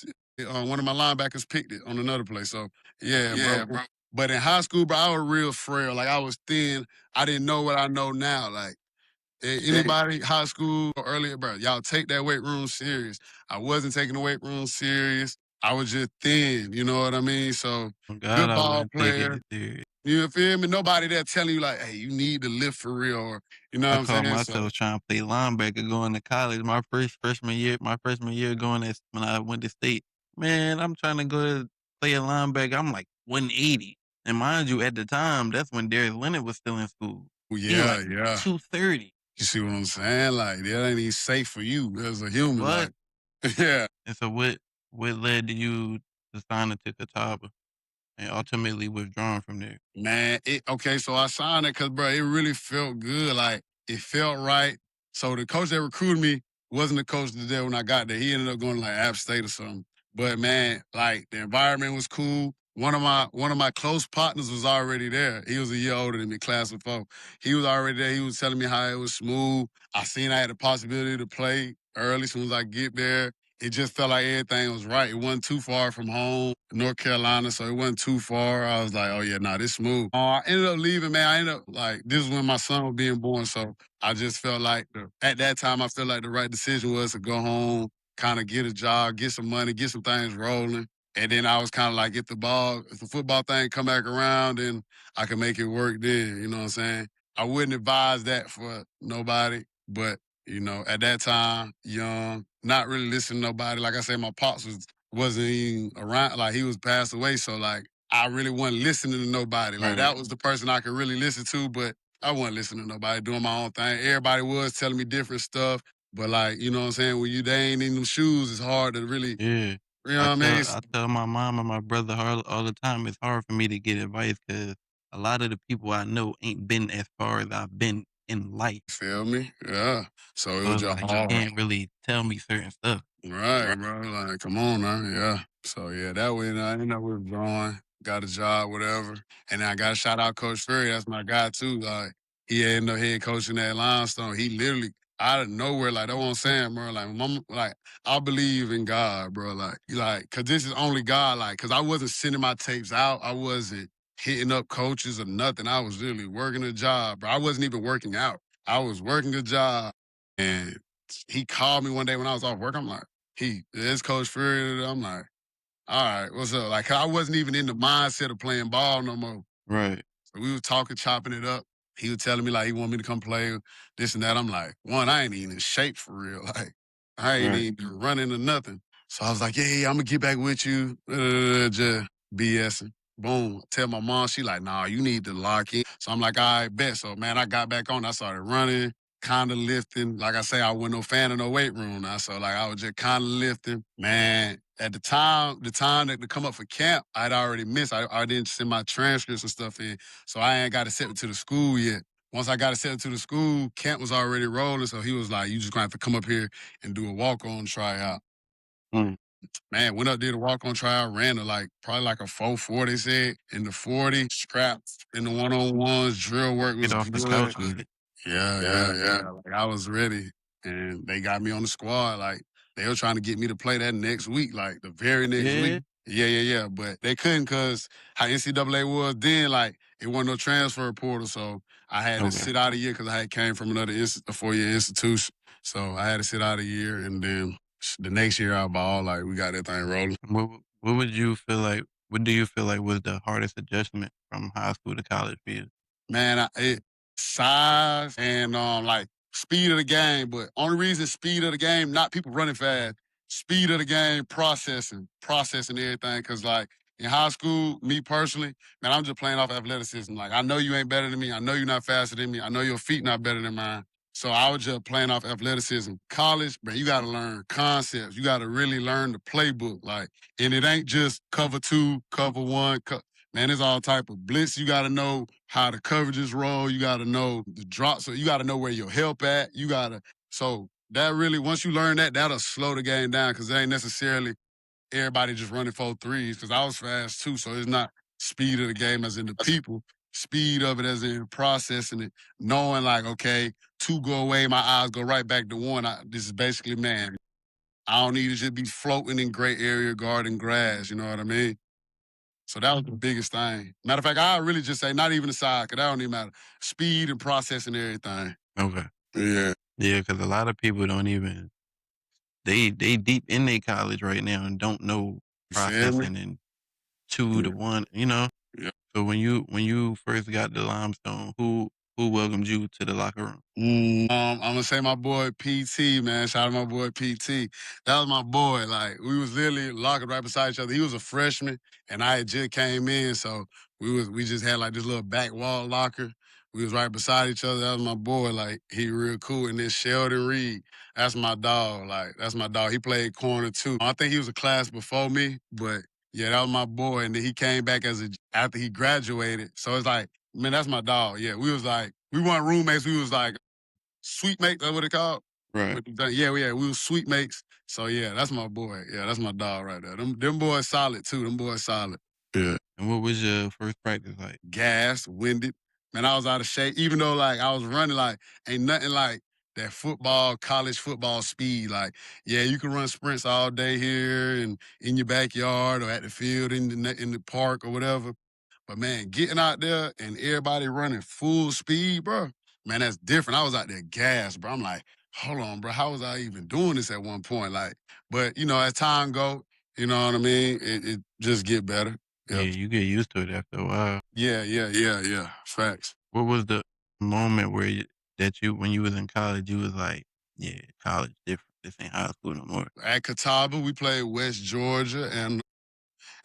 Speaker 4: one of my linebackers picked it on another play. So yeah, bro. But in high school, bro, I was real frail. Like I was thin. I didn't know what I know now. Like anybody, high school or earlier, bro, y'all take that weight room serious. I wasn't taking the weight room serious. I was just thin, you know what I mean? So,
Speaker 3: Oh, God,
Speaker 4: good
Speaker 3: I
Speaker 4: ball
Speaker 3: wasn't taking
Speaker 4: player.
Speaker 3: it serious.
Speaker 4: You feel me? Nobody there telling you like, hey, you need to lift for real, or you know
Speaker 3: I
Speaker 4: what I'm
Speaker 3: caught
Speaker 4: saying? So,
Speaker 3: myself trying to play linebacker going to college. My freshman year going as when I went to state. Man, I'm trying to go to play a linebacker. I'm like 180. And mind you, at the time, that's when Darius Leonard was still in school. He like
Speaker 4: yeah.
Speaker 3: 230.
Speaker 4: You see what I'm saying? Like, that ain't even safe for you as a human.
Speaker 3: What?
Speaker 4: Like, yeah.
Speaker 3: And so what led to you to sign it to Catawba and ultimately withdrawing from there?
Speaker 4: Man, okay, so I signed it because, bro, it really felt good. Like, it felt right. So the coach that recruited me wasn't the coach that did when I got there. He ended up going to like App State or something. But man, like the environment was cool. One of my close partners was already there. He was a year older than me, class of four. He was already there. He was telling me how it was smooth. I seen I had the possibility to play early as soon as I get there. It just felt like everything was right. It wasn't too far from home, North Carolina, so it wasn't too far. I was like, oh yeah, nah, this smooth. I ended up leaving, man. I ended up like this is when my son was being born, so I just felt like at that time I felt like the right decision was to go home, kind of get a job, get some money, get some things rolling. And then I was kind of like, if the football thing come back around, then I can make it work then. You know what I'm saying? I wouldn't advise that for nobody, but at that time, young, not really listening to nobody. Like I said, my pops wasn't even around. Like he was passed away, so like I really wasn't listening to nobody. Like
Speaker 3: Right.
Speaker 4: that was the person I could really listen to, but I wasn't listening to nobody, doing my own thing. Everybody was telling me different stuff, but like you know what I'm saying. When they ain't in them shoes, it's hard to really,
Speaker 3: Yeah.
Speaker 4: you know what I mean?
Speaker 3: I tell my mom and my brother all the time it's hard for me to get advice because a lot of the people I know ain't been as far as I've been in life.
Speaker 4: Feel me? Yeah. So it
Speaker 3: So
Speaker 4: was
Speaker 3: it's
Speaker 4: just
Speaker 3: like you
Speaker 4: hard.
Speaker 3: can't really tell me certain stuff.
Speaker 4: Right, bro. Like, come on now. Yeah. So yeah, that way I ended up withdrawing, got a job, whatever. And then I got to shout out Coach Ferry. That's my guy too. Like he ended up head coaching at Limestone. He literally out of nowhere, like that's what I'm saying, bro. Like mama, like I believe in God, bro. Like, cause this is only God. Like, cause I wasn't sending my tapes out. I wasn't hitting up coaches or nothing. I was literally working a job, bro. I wasn't even working out. I was working a job. And he called me one day when I was off work. I'm like, it's Coach Fury. I'm like, all right, what's up? Like, I wasn't even in the mindset of playing ball no more.
Speaker 3: Right.
Speaker 4: So we was talking, chopping it up. He was telling me like he wanted me to come play this and that. I'm like, one, I ain't even in shape for real. Like, I ain't
Speaker 3: Right.
Speaker 4: even running or nothing. So I was like, yeah, I'm gonna get back with you. Just BSing. Boom. Tell my mom, she like, nah, you need to lock in. So I'm like, all right, bet. So man, I got back on. I started running. kind of lifting. Like I say, I wasn't no fan of no weight room now. So like I was just kind of lifting. Man, at the time that to come up for camp, I'd already missed. I didn't send my transcripts and stuff in. So I ain't got it sent to the school yet. Once I got it sent to the school, camp was already rolling. So he was like, you just gonna have to come up here and do a walk-on tryout. Man, went up, did a walk-on trial, ran probably like a 4.4, they said. In the 40, scraps in the one-on-ones, drill work was
Speaker 3: Get off the
Speaker 4: good.
Speaker 3: couch with it.
Speaker 4: Yeah. Like I was ready. And they got me on the squad. Like they were trying to get me to play that next week, like the very next week. Yeah. But they couldn't because how NCAA was then, like it wasn't no transfer portal. So I had to sit out a year because I had came from another a 4-year institution. So I had to sit out a year, and then the next year I ball, like we got that thing rolling.
Speaker 3: What would you feel like? What do you feel like was the hardest adjustment from high school to college for you?
Speaker 4: Man, size and like speed of the game. But only reason speed of the game, not people running fast. Speed of the game, processing everything. Cause like in high school, me personally, man, I'm just playing off athleticism. Like I know you ain't better than me. I know you're not faster than me. I know your feet not better than mine. So I was just playing off athleticism. College, man, you got to learn concepts. You got to really learn the playbook. Like, and it ain't just cover 2, cover 1. Man, there's all type of blitz. You got to know how the coverages roll. You got to know the drop. So you got to know where your help at. So that really, once you learn that, that'll slow the game down because it ain't necessarily everybody just running 4.3s because I was fast too. So it's not speed of the game as in the people, speed of it as in processing it, knowing like, okay, 2 go away, my eyes go right back to 1. This is basically, man, I don't need to just be floating in gray area guarding grass. You know what I mean? So that was the biggest thing. Matter of fact, I really just say not even the size, because that don't even matter. Speed and processing everything.
Speaker 3: Okay.
Speaker 4: Yeah.
Speaker 3: Yeah, because a lot of people don't even they deep in their college right now and don't know processing and 2 to 1. You know.
Speaker 4: Yeah.
Speaker 3: So when you first got the limestone, who welcomed you to the locker room?
Speaker 4: I'm gonna say my boy PT, man. Shout out to my boy PT. That was my boy. Like we was literally locked right beside each other. He was a freshman, and I had just came in, so we just had like this little back wall locker. We was right beside each other. That was my boy. Like he real cool. And then Sheldon Reed, that's my dog. Like that's my dog. He played corner too. I think he was a class before me, but yeah, that was my boy. And then he came back after he graduated. So it's like, man, that's my dog. Yeah, we weren't roommates. We was like sweet mates, that's what it called.
Speaker 3: Right.
Speaker 4: Yeah, we was sweet mates. So yeah, that's my boy. Yeah, that's my dog right there. Them boys solid too. Them boys solid. Yeah.
Speaker 3: And what was your first practice like?
Speaker 4: Gassed, winded. Man, I was out of shape. Even though like I was running, like ain't nothing like that college football speed. Like, yeah, you can run sprints all day here and in your backyard or at the field in the park or whatever. But man, getting out there and everybody running full speed, bro, man, that's different. I was out there gassed, bro. I'm like, hold on, bro, how was I even doing this at one point? Like, but you know, as time go, you know what I mean? It just get better.
Speaker 3: Yeah, you get used to it after a while.
Speaker 4: Yeah. Facts.
Speaker 3: What was the moment where when you was in college, you was like, yeah, college different. This ain't high school no more.
Speaker 4: At Catawba, we played West Georgia, and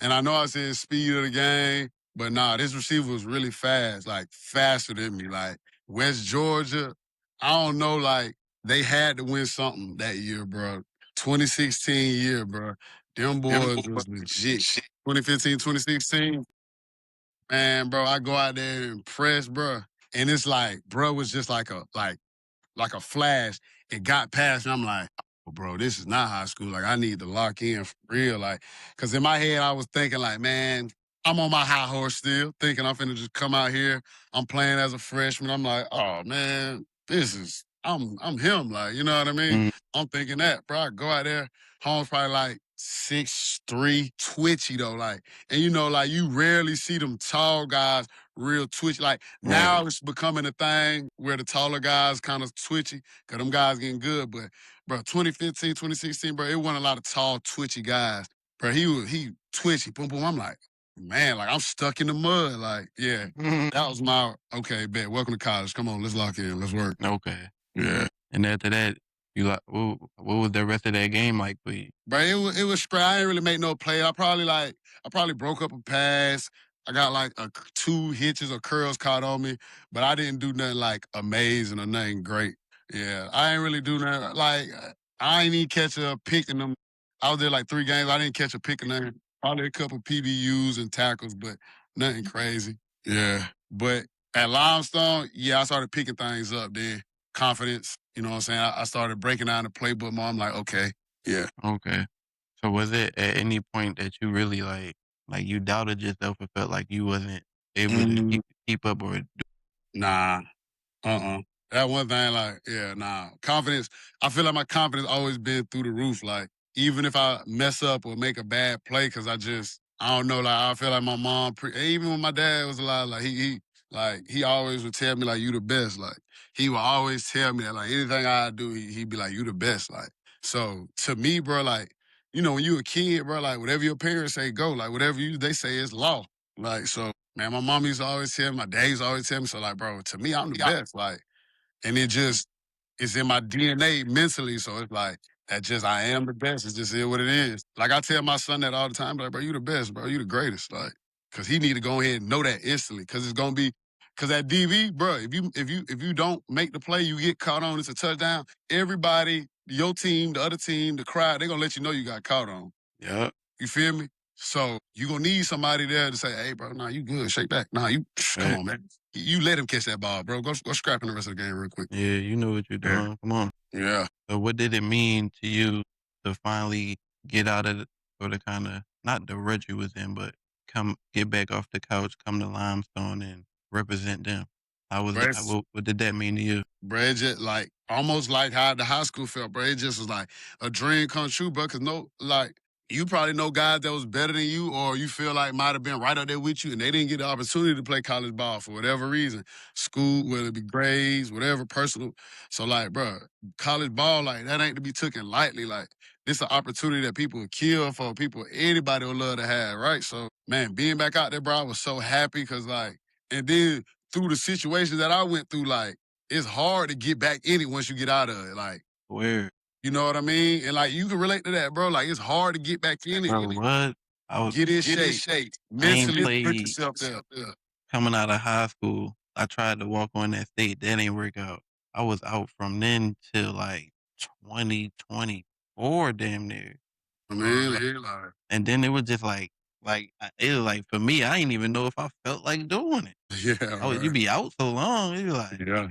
Speaker 4: I know I said speed of the game, but nah, this receiver was really fast, like faster than me. Like West Georgia, I don't know, like they had to win something that year, bro. 2016 year, bro. Them boys was legit. 2015, 2016, man, bro, I go out there and impress, bro. And it's like, bro was just like a flash. It got past me. I'm like, oh, bro, this is not high school. Like, I need to lock in for real. Like, because in my head, I was thinking, like, man, I'm on my high horse still, thinking I'm finna just come out here. I'm playing as a freshman. I'm like, oh, man, I'm him. Like, you know what I mean? I'm thinking that, bro. I go out there. Home's probably like 6'3", twitchy, though. Like, and you know, like, you rarely see them tall guys real twitchy. Like, now it's becoming a thing where the taller guys kind of twitchy because them guys getting good. But, bro, 2015, 2016, bro, it wasn't a lot of tall, twitchy guys. Bro, he twitchy. Boom, boom. I'm like, man, like, I'm stuck in the mud. Like, yeah, that was my, okay, bet. Welcome to college. Come on, let's lock in. Let's work.
Speaker 3: Okay.
Speaker 4: Yeah.
Speaker 3: And after that, you like, what was the rest of that game like for you?
Speaker 4: Bro, it was spray. I didn't really make no play. I probably broke up a pass. I got like 2 hitches or curls caught on me, but I didn't do nothing like amazing or nothing great. Yeah, I ain't really do nothing. Like, I ain't even catch a pick in them. I was there like 3 games. I didn't catch a pick in there. Probably a couple PBUs and tackles, but nothing crazy. Yeah. But at Limestone, yeah, I started picking things up then. Confidence, you know what I'm saying? I started breaking down the playbook more. I'm like, okay, yeah.
Speaker 3: Okay. So was it at any point that you really like you doubted yourself or felt like you wasn't able to keep up or
Speaker 4: Nah. That one thing, like, yeah, nah. Confidence. I feel like my confidence always been through the roof. Like, even if I mess up or make a bad play, cause I don't know. Like, I feel like my mom. Even when my dad was alive, like he always would tell me like, you the best. Like, he would always tell me that like anything I do, he'd be like, you the best. Like, so to me, bro, like, when you a kid, bro, like whatever your parents say, go. Like whatever they say is law. Like, so man, my mom used to always tell me, my dad used to always tell me. So like, bro, to me, I'm the best. Like. And it just it's in my DNA mentally. So it's like I am the best. It's just what it is. Like I tell my son that all the time, like, bro, you the best, bro. You the greatest. Like, cause he need to go ahead and know that instantly. Cause it's gonna be cause at DB, bro, if you don't make the play, you get caught on, it's a touchdown. Everybody, your team, the other team, the crowd, they're gonna let you know you got caught on.
Speaker 3: yeah.
Speaker 4: You feel me? So you gonna need somebody there to say, hey, bro, nah, you good. Shake back. Nah, you come on, man. You let him catch that ball, bro. Go scrap in the rest of the game real quick.
Speaker 3: Yeah, you know what you're
Speaker 4: Yeah.
Speaker 3: doing. Come on.
Speaker 4: Yeah.
Speaker 3: So what did it mean to you to finally get out of or to kind of not the rut you was in, but get back off the couch, come to Limestone and represent them? How was that?
Speaker 4: Bro,
Speaker 3: What did that mean to you?
Speaker 4: bro, it just like almost like how the high school felt, bro. It just was like a dream come true, bro. Cause like you probably know guys that was better than you, or you feel like might have been right up there with you, and they didn't get the opportunity to play college ball for whatever reason, school, whether it be grades, whatever, personal. So like, bro, college ball like that ain't to be taken lightly. Like this an opportunity that people would kill for, people anybody would love to have, right? So man, being back out there, bro, I was so happy because like, and then through the situations that I went through, like it's hard to get back in it once you get out of it. Like,
Speaker 3: Where?
Speaker 4: you know what I mean? And like you can relate to that, bro. Like it's hard to get back in it.
Speaker 3: Bro, what? I was
Speaker 4: Get in shape.
Speaker 3: I ain't
Speaker 4: Mentally put
Speaker 3: played
Speaker 4: yourself there. Yeah.
Speaker 3: coming out of high school. I tried to walk on that state. That ain't work out. I was out from then till like 2024, damn near.
Speaker 4: I mean, like,
Speaker 3: And then it was just it was like for me, I didn't even know if I felt like doing it.
Speaker 4: yeah,
Speaker 3: Oh, you
Speaker 4: right.
Speaker 3: be out so long, you be like.
Speaker 4: Yeah.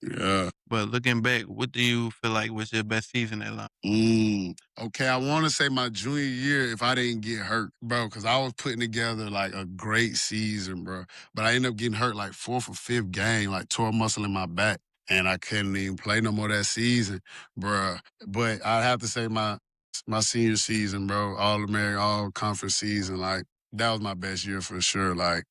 Speaker 4: Yeah.
Speaker 3: But looking back, what do you feel like was your best season at Line?
Speaker 4: Okay, I want to say my junior year if I didn't get hurt, bro, because I was putting together like a great season, bro. But I ended up getting hurt like 4th or 5th game, like tore a muscle in my back, and I couldn't even play no more that season, bro. But I have to say my senior season, bro, all American, all conference season, like that was my best year for sure. Like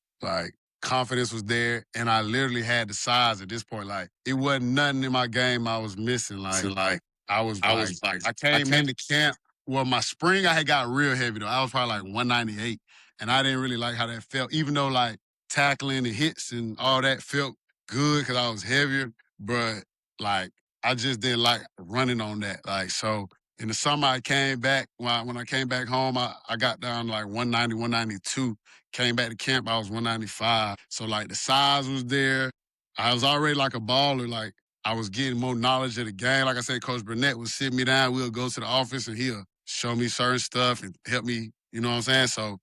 Speaker 4: confidence was there, and I literally had the size at this point. Like it wasn't nothing in my game I was missing. Like I was like I came into camp. Well, my spring I had got real heavy though. I was probably like 198, and I didn't really like how that felt. Even though like tackling and hits and all that felt good because I was heavier, but like I just didn't like running on that. Like so. In the summer, I came back. When I came back home, I got down to like 190, 192. Came back to camp, I was 195. So like the size was there. I was already like a baller. Like I was getting more knowledge of the game. Like I said, Coach Burnett would sit me down. We'll go to the office and he'll show me certain stuff and help me. You know what I'm saying? So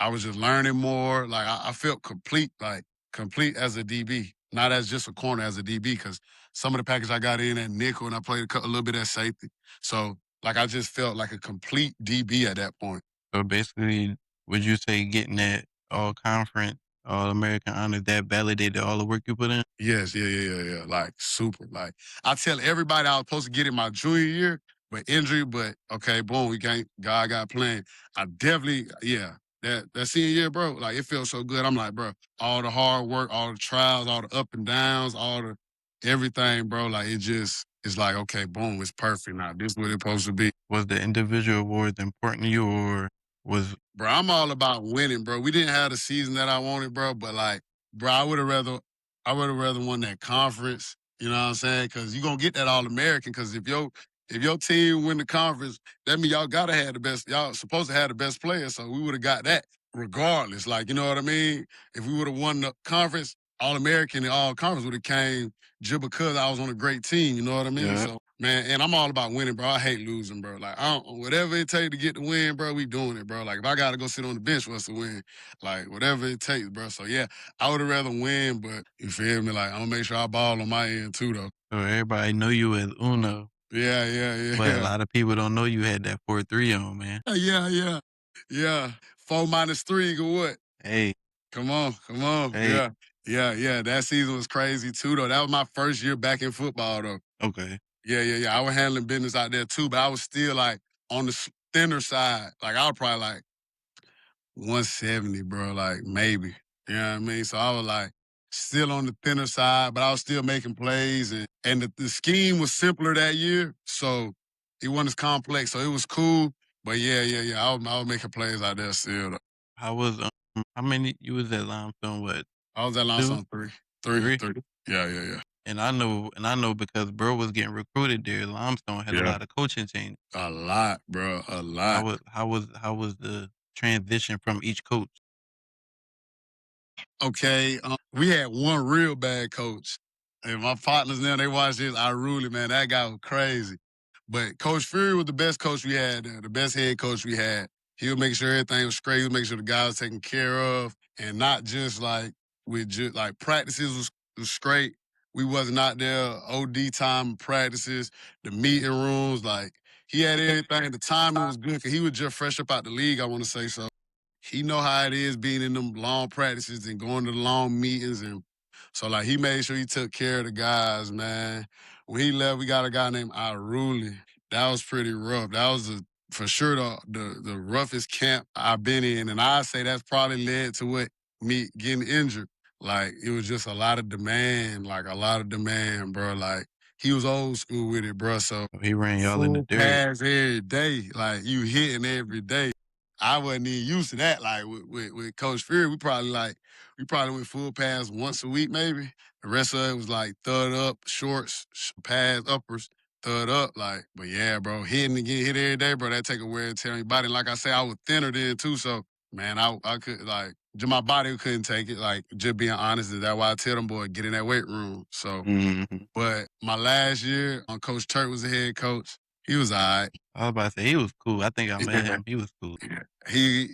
Speaker 4: I was just learning more. Like I felt complete, like complete as a DB, not as just a corner, as a DB. Because some of the package I got in at nickel and I played a little bit at safety. So like I just felt like a complete DB at that point.
Speaker 3: So basically, would you say getting that all conference, all American honors, that validated all the work you put in?
Speaker 4: Yes, yeah. Like super. Like I tell everybody I was supposed to get in my junior year, but injury, but okay, boom, we can't. God got playing. I definitely, yeah. That senior year, bro, like it feels so good. I'm like, bro, all the hard work, all the trials, all the up and downs, all the everything, bro. Like it's like, okay, boom, it's perfect now. This is what it's supposed to be.
Speaker 3: Was the individual awards important to you, or was
Speaker 4: Bro, I'm all about winning, bro. We didn't have the season that I wanted, bro, but like, bro, I would have rather won that conference. You know what I'm saying? Because you're gonna get that All American. Because if your team win the conference, that means y'all gotta have the best. Y'all supposed to have the best players. So we would have got that regardless. Like, you know what I mean? If we would have won the conference, All-American and all-conference would have came just because I was on a great team, you know what I mean?
Speaker 3: Yeah.
Speaker 4: So, man, and I'm all about winning, bro. I hate losing, bro. Like, whatever it takes to get the win, bro, we doing it, bro. Like, if I got to go sit on the bench for us to win, like, whatever it takes, bro. So, yeah, I would have rather win, but you feel me? Like, I'm going to make sure I ball on my end, too, though.
Speaker 3: So everybody know you as Uno.
Speaker 4: Yeah.
Speaker 3: But a lot of people don't know you had that 4-3 on, man.
Speaker 4: Yeah. 4 minus 3 equal what?
Speaker 3: Hey.
Speaker 4: Come on.
Speaker 3: Hey.
Speaker 4: Yeah. That season was crazy too, though. That was my first year back in football, though.
Speaker 3: Okay.
Speaker 4: Yeah. I was handling business out there too, but I was still like on the thinner side. Like I was probably like 170, bro. Like maybe. You know what I mean? So I was like still on the thinner side, but I was still making plays, and the scheme was simpler that year, so it wasn't as complex. So it was cool. But yeah. I was making plays out there still, though.
Speaker 3: How was how many you was at Limestone? What?
Speaker 4: I was at Limestone 3.
Speaker 3: Three?
Speaker 4: Yeah.
Speaker 3: And I know because bro was getting recruited there. Limestone had a lot of coaching changes.
Speaker 4: A lot, bro. A lot.
Speaker 3: How was the transition from each coach?
Speaker 4: Okay, we had one real bad coach. And my partners now, they watch this. I really, man, that guy was crazy. But Coach Fury was the best coach we had there, the best head coach we had. He would make sure everything was straight. He would make sure the guys was taken care of, and not just like with just like practices was straight. We wasn't out there OD time practices, the meeting rooms. Like he had everything. The timing was good because he was just fresh up out the league. I want to say so. He know how it is being in them long practices and going to the long meetings, and so like he made sure he took care of the guys, man. When he left, we got a guy named Iruli. That was pretty rough. That was for sure the roughest camp I've been in, and I say that's probably led to what me getting injured. Like it was just a lot of demand, bro. Like he was old school with it, bro. So
Speaker 3: He ran y'all in the
Speaker 4: full
Speaker 3: dirt.
Speaker 4: pass every day, like you hitting every day. I wasn't even used to that. Like with Coach Fury, we probably went full pass once a week, maybe. The rest of it was like thud up, shorts, pass uppers, thud up. Like, but yeah, bro, hitting and getting hit every day, bro, that take a wear and tear on your body. Like I say, I was thinner then too, so man, I could like my body couldn't take it. Like, just being honest, that's why I tell them boy, get in that weight room. So, but my last year, Coach Turk was the head coach. He was all right.
Speaker 3: I was about to say he was cool. I think I met him. He was cool.
Speaker 4: He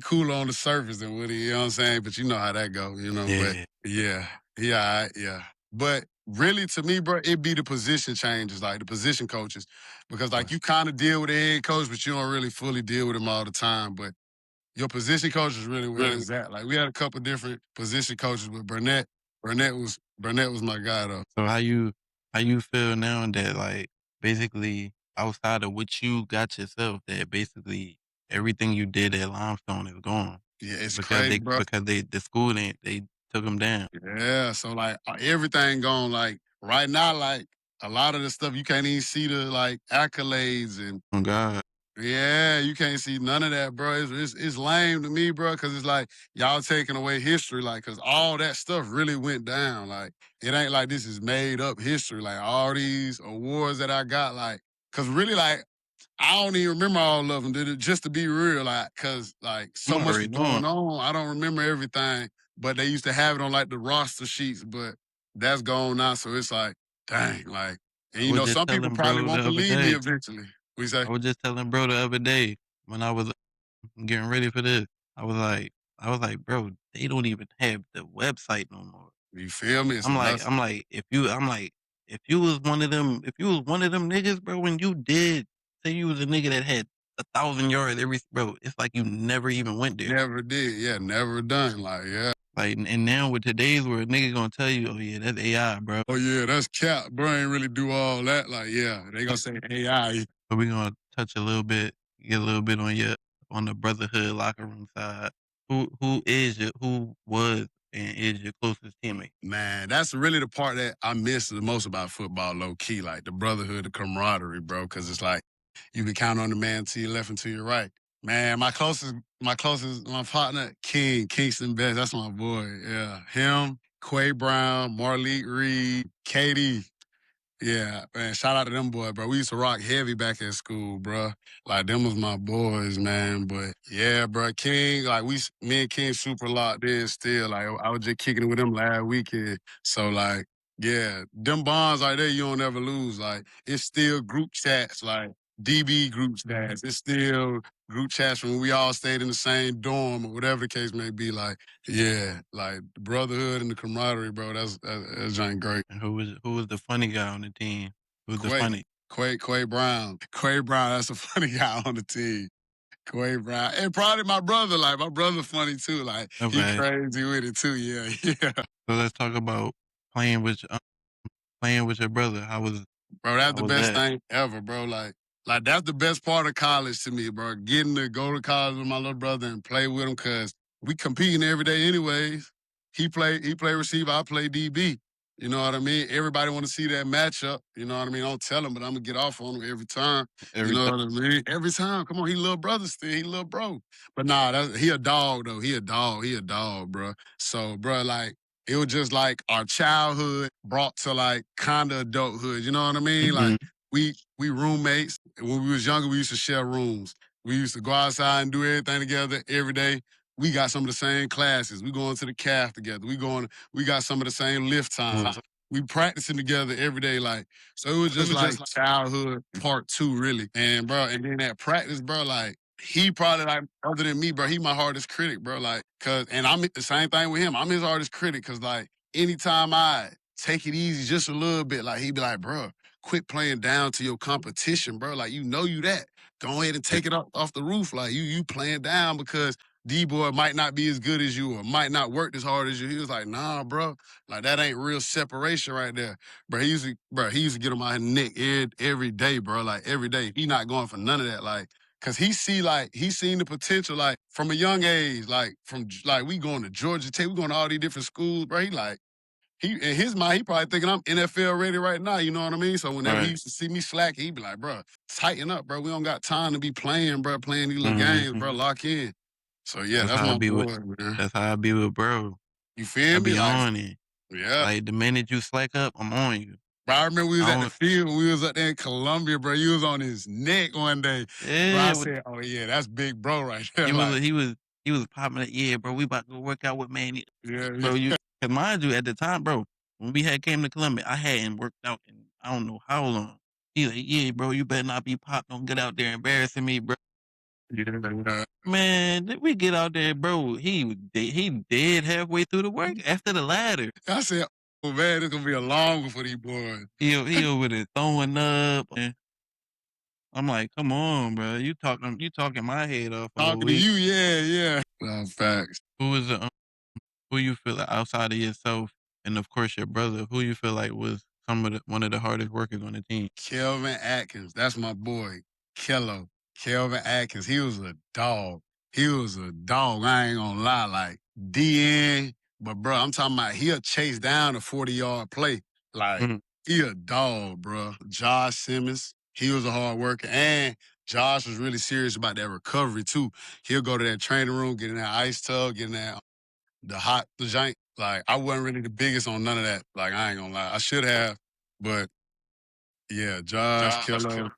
Speaker 4: cool on the surface and what you know what I'm saying? But you know how that go, you know.
Speaker 3: Yeah.
Speaker 4: But yeah, he all right, yeah. But really to me, bro, it be the position changes, like the position coaches. Because like you kind of deal with the head coach, but you don't really fully deal with him all the time. But your position coach is really where it's at. Like we had a couple different position coaches, but Burnett was my guy though.
Speaker 3: So how you feel now that like basically outside of what you got yourself, that basically everything you did at Limestone is gone?
Speaker 4: Yeah, it's
Speaker 3: because
Speaker 4: crazy, bro.
Speaker 3: because the school they took them down.
Speaker 4: Yeah, so like everything gone. Like right now, like a lot of the stuff you can't even see the like accolades and
Speaker 3: Oh God.
Speaker 4: yeah, you can't see none of that, bro. It's lame to me, bro, because it's like y'all taking away history, like, because all that stuff really went down. Like, it ain't like this is made up history. Like, all these awards that I got, like, because really, like, I don't even remember all of them, did it? Just to be real, like, because, like, so much was going on. I don't remember everything, but they used to have it on, like, the roster sheets, but that's gone now, so it's like, dang, like, and you know, some people probably won't believe me eventually. What you say?
Speaker 3: I was just telling bro the other day when I was getting ready for this. I was like, bro, they don't even have the website no more.
Speaker 4: You feel me?
Speaker 3: I'm like, if you was one of them niggas, bro, when you did say you was a nigga that had 1,000 yards bro, it's like you never even went there.
Speaker 4: Never did, yeah, never done. Like, yeah.
Speaker 3: Like, and now with today's where a nigga gonna tell you, oh yeah, that's AI, bro.
Speaker 4: Oh yeah, that's cap. Bro ain't really do all that. Like, yeah, they gonna say AI.
Speaker 3: So we gonna touch a little bit, get a little bit on the brotherhood locker room side. Who was and is your closest teammate?
Speaker 4: Man, that's really the part that I miss the most about football, low key, like the brotherhood, the camaraderie, bro. Because it's like you can count on the man to your left and to your right. Man, my partner, Kingston Best. That's my boy. Yeah, him, Quay Brown, Marleek Reed, Katie. Yeah, man. Shout out to them boys, bro. We used to rock heavy back at school, bro. Like them was my boys, man. But yeah, bro, King, like me and King super locked in still. Like I was just kicking it with him last weekend. So like, yeah, them bonds like that you don't ever lose. Like it's still group chats, like DB group chats. It's still group chats when we all stayed in the same dorm or whatever the case may be. Like, yeah, like the brotherhood and the camaraderie, bro. That's ain't great.
Speaker 3: And who was the funny guy on the team? Who's the funny?
Speaker 4: Quay Brown. Quay Brown, that's a funny guy on the team. Quay Brown. And probably my brother, like my brother funny too. Like he
Speaker 3: Okay.
Speaker 4: crazy with it too. Yeah, yeah.
Speaker 3: So let's talk about playing with your brother.
Speaker 4: Bro, that's
Speaker 3: How
Speaker 4: the
Speaker 3: was
Speaker 4: best
Speaker 3: that?
Speaker 4: thing ever, bro. Like that's the best part of college to me, bro. Getting to go to college with my little brother and play with him, cause we competing every day anyways. He play receiver, I play DB. You know what I mean? Everybody want to see that matchup. You know what I mean? Don't tell him, but I'm gonna get off on him every time. You
Speaker 3: Every
Speaker 4: know
Speaker 3: time.
Speaker 4: what I mean? Every time. Come on, he little brother still. He little bro. But nah, he a dog though. He a dog. He a dog, bro. So, bro, like it was just like our childhood brought to like kind of adulthood. You know what I mean?
Speaker 3: Mhm.
Speaker 4: Like we roommates. When we was younger, we used to share rooms. We used to go outside and do everything together every day. We got some of the same classes. We going to the calf together. We got some of the same lift times. We practicing together every day. Like, so it was just like childhood part two, really. And bro, and then that practice, bro, like he probably like other than me, bro, he my hardest critic, bro. Like, and I'm the same thing with him. I'm his hardest critic, cause like anytime I take it easy just a little bit, like he'd be like, bro, quit playing down to your competition, bro. Like you know you that. Go ahead and take it off the roof. Like you playing down because D-boy might not be as good as you or might not work as hard as you. He was like, nah, bro. Like that ain't real separation right there. Bro, he used to get on my neck every day, bro. Like every day. He not going for none of that. Like, cause he seen the potential like from a young age, like we going to Georgia Tech, we going to all these different schools, bro. He like, he in his mind, he probably thinking I'm NFL ready right now. You know what I mean? So whenever he
Speaker 3: Right.
Speaker 4: used to see me slack, he'd be like, bro, tighten up, bro. We don't got time to be playing, bro, playing these little games, bro.
Speaker 3: Mhm.
Speaker 4: Lock in. So yeah,
Speaker 3: That's
Speaker 4: that's
Speaker 3: how I
Speaker 4: my
Speaker 3: be with.
Speaker 4: boy, man.
Speaker 3: That's how I be with bro.
Speaker 4: You
Speaker 3: I
Speaker 4: feel me?
Speaker 3: be
Speaker 4: Like,
Speaker 3: on it.
Speaker 4: yeah.
Speaker 3: Like the minute you slack up, I'm on you.
Speaker 4: Bro, I remember we was
Speaker 3: I
Speaker 4: at the
Speaker 3: don't.
Speaker 4: field when we was up there in Columbia, bro. You was on his neck one day. Bro, I
Speaker 3: Yeah.
Speaker 4: said, oh yeah, that's big bro right there.
Speaker 3: He
Speaker 4: Like,
Speaker 3: was he was popping it. Yeah, bro. We about to go work out with Mannie.
Speaker 4: yeah,
Speaker 3: Bro,
Speaker 4: yeah.
Speaker 3: cause mind you, at the time, bro, when we had came to Columbia, I hadn't worked out in I don't know how long. He like, yeah, bro, you better not be popped. Don't get out there embarrassing me, bro.
Speaker 4: Yeah.
Speaker 3: Man, we get out there, bro. He dead halfway through the work after the ladder.
Speaker 4: I said, oh man, it's gonna be a long one for these boys.
Speaker 3: He over there throwing up. And I'm like, come on, bro. You talking my head off all
Speaker 4: Talking to
Speaker 3: week.
Speaker 4: you, yeah, yeah. Nah, facts.
Speaker 3: Who is the who you feel like outside of yourself, and of course your brother, who you feel like was one of the hardest workers on the team?
Speaker 4: Kelvin Atkins, that's my boy. Kello. Kelvin Atkins, he was a dog. He was a dog. I ain't gonna lie, like DN. But bro, I'm talking about he'll chase down a 40-yard play. Like
Speaker 3: Mhm.
Speaker 4: he a dog, bro. Josh Simmons, he was a hard worker, and Josh was really serious about that recovery too. He'll go to that training room, get in that ice tub, get in that the jank. Like I wasn't really the biggest on none of that. Like I ain't gonna lie, I should have, but yeah, Josh, Kello.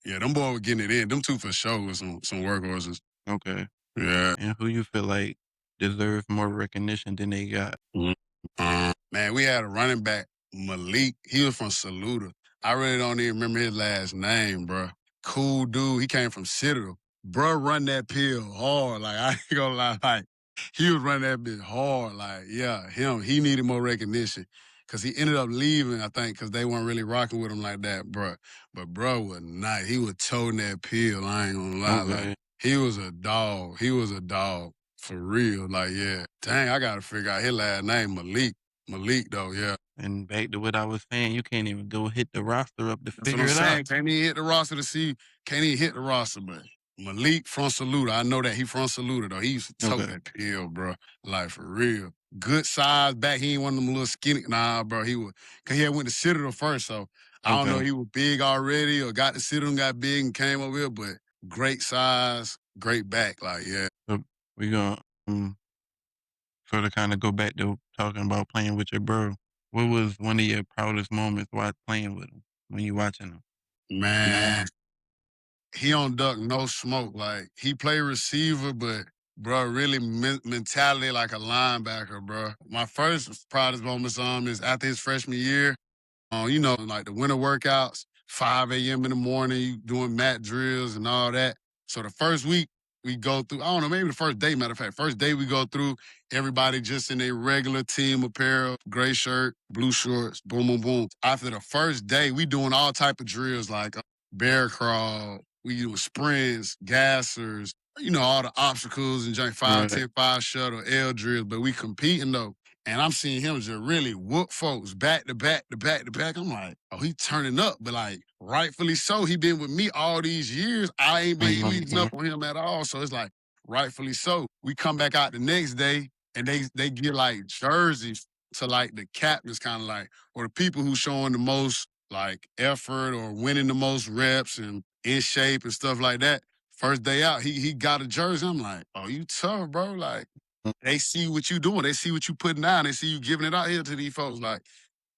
Speaker 4: Yeah, them boys were getting it in. Them two for sure was some workhorses.
Speaker 3: Okay.
Speaker 4: Yeah.
Speaker 3: And who you feel like deserves more recognition than they got?
Speaker 4: Man, we had a running back, Malik. He was from Saluda. I really don't even remember his last name, bro. Cool dude. He came from Citadel. Bro, run that pill hard. Like, I ain't gonna lie. Like, he was running that bitch hard. Like, yeah, he needed more recognition. Cause he ended up leaving, I think, cause they weren't really rocking with him like that, bro. But bro was nice. He was toting that pill. I ain't gonna lie. Like,
Speaker 3: Okay.
Speaker 4: he was a dog. He was a dog. For real. Like, yeah. Dang, I gotta figure out his last name, Malik. Malik, though, yeah.
Speaker 3: And back to what I was saying, you can't even go hit the roster up to
Speaker 4: That's what
Speaker 3: figure
Speaker 4: I'm
Speaker 3: it out.
Speaker 4: saying. Can't even hit the roster to see. Can't even hit the roster, but Malik from Saluda. I know that he from Saluda, though. He used to tote
Speaker 3: Okay.
Speaker 4: that pill, bro. Like, for real. Good size back. He ain't one of them little skinny. Nah, bro. Cause he had went to Citadel first, so I don't know if
Speaker 3: Okay.
Speaker 4: he was big already or got to Citadel, got big and came over here, but great size, great back. Like, yeah.
Speaker 3: So we gonna sort of kind of go back to talking about playing with your bro. What was one of your proudest moments while playing with him when you watching him?
Speaker 4: Man, he don't duck no smoke. Like he play receiver, but bro, really mentality like a linebacker, bro. My first proudest moments is after his freshman year. Like the winter workouts, 5 a.m. in the morning, you doing mat drills and all that. So the first week we go through, I don't know, maybe the first day, matter of fact, first day we go through, everybody just in their regular team apparel, gray shirt, blue shorts, boom, boom, boom. After the first day, we doing all type of drills like bear crawl, we doing sprints, gassers, all the obstacles and junk 5,
Speaker 3: Right.
Speaker 4: 10, 5 shuttle, L drills, but we competing though. And I'm seeing him just really whoop folks back to back to back to back. I'm like, oh, he turning up, but like rightfully so. He been with me all these years. I ain't been easing up on him at all. So it's like rightfully so. We come back out the next day and they get like jerseys to like the captains, kind of like, or the people who showing the most like effort or winning the most reps and in shape and stuff like that. First day out, he got a jersey. I'm like, oh, you tough, bro. Like, they see what you doing. They see what you putting down. They see you giving it out here to these folks. Like,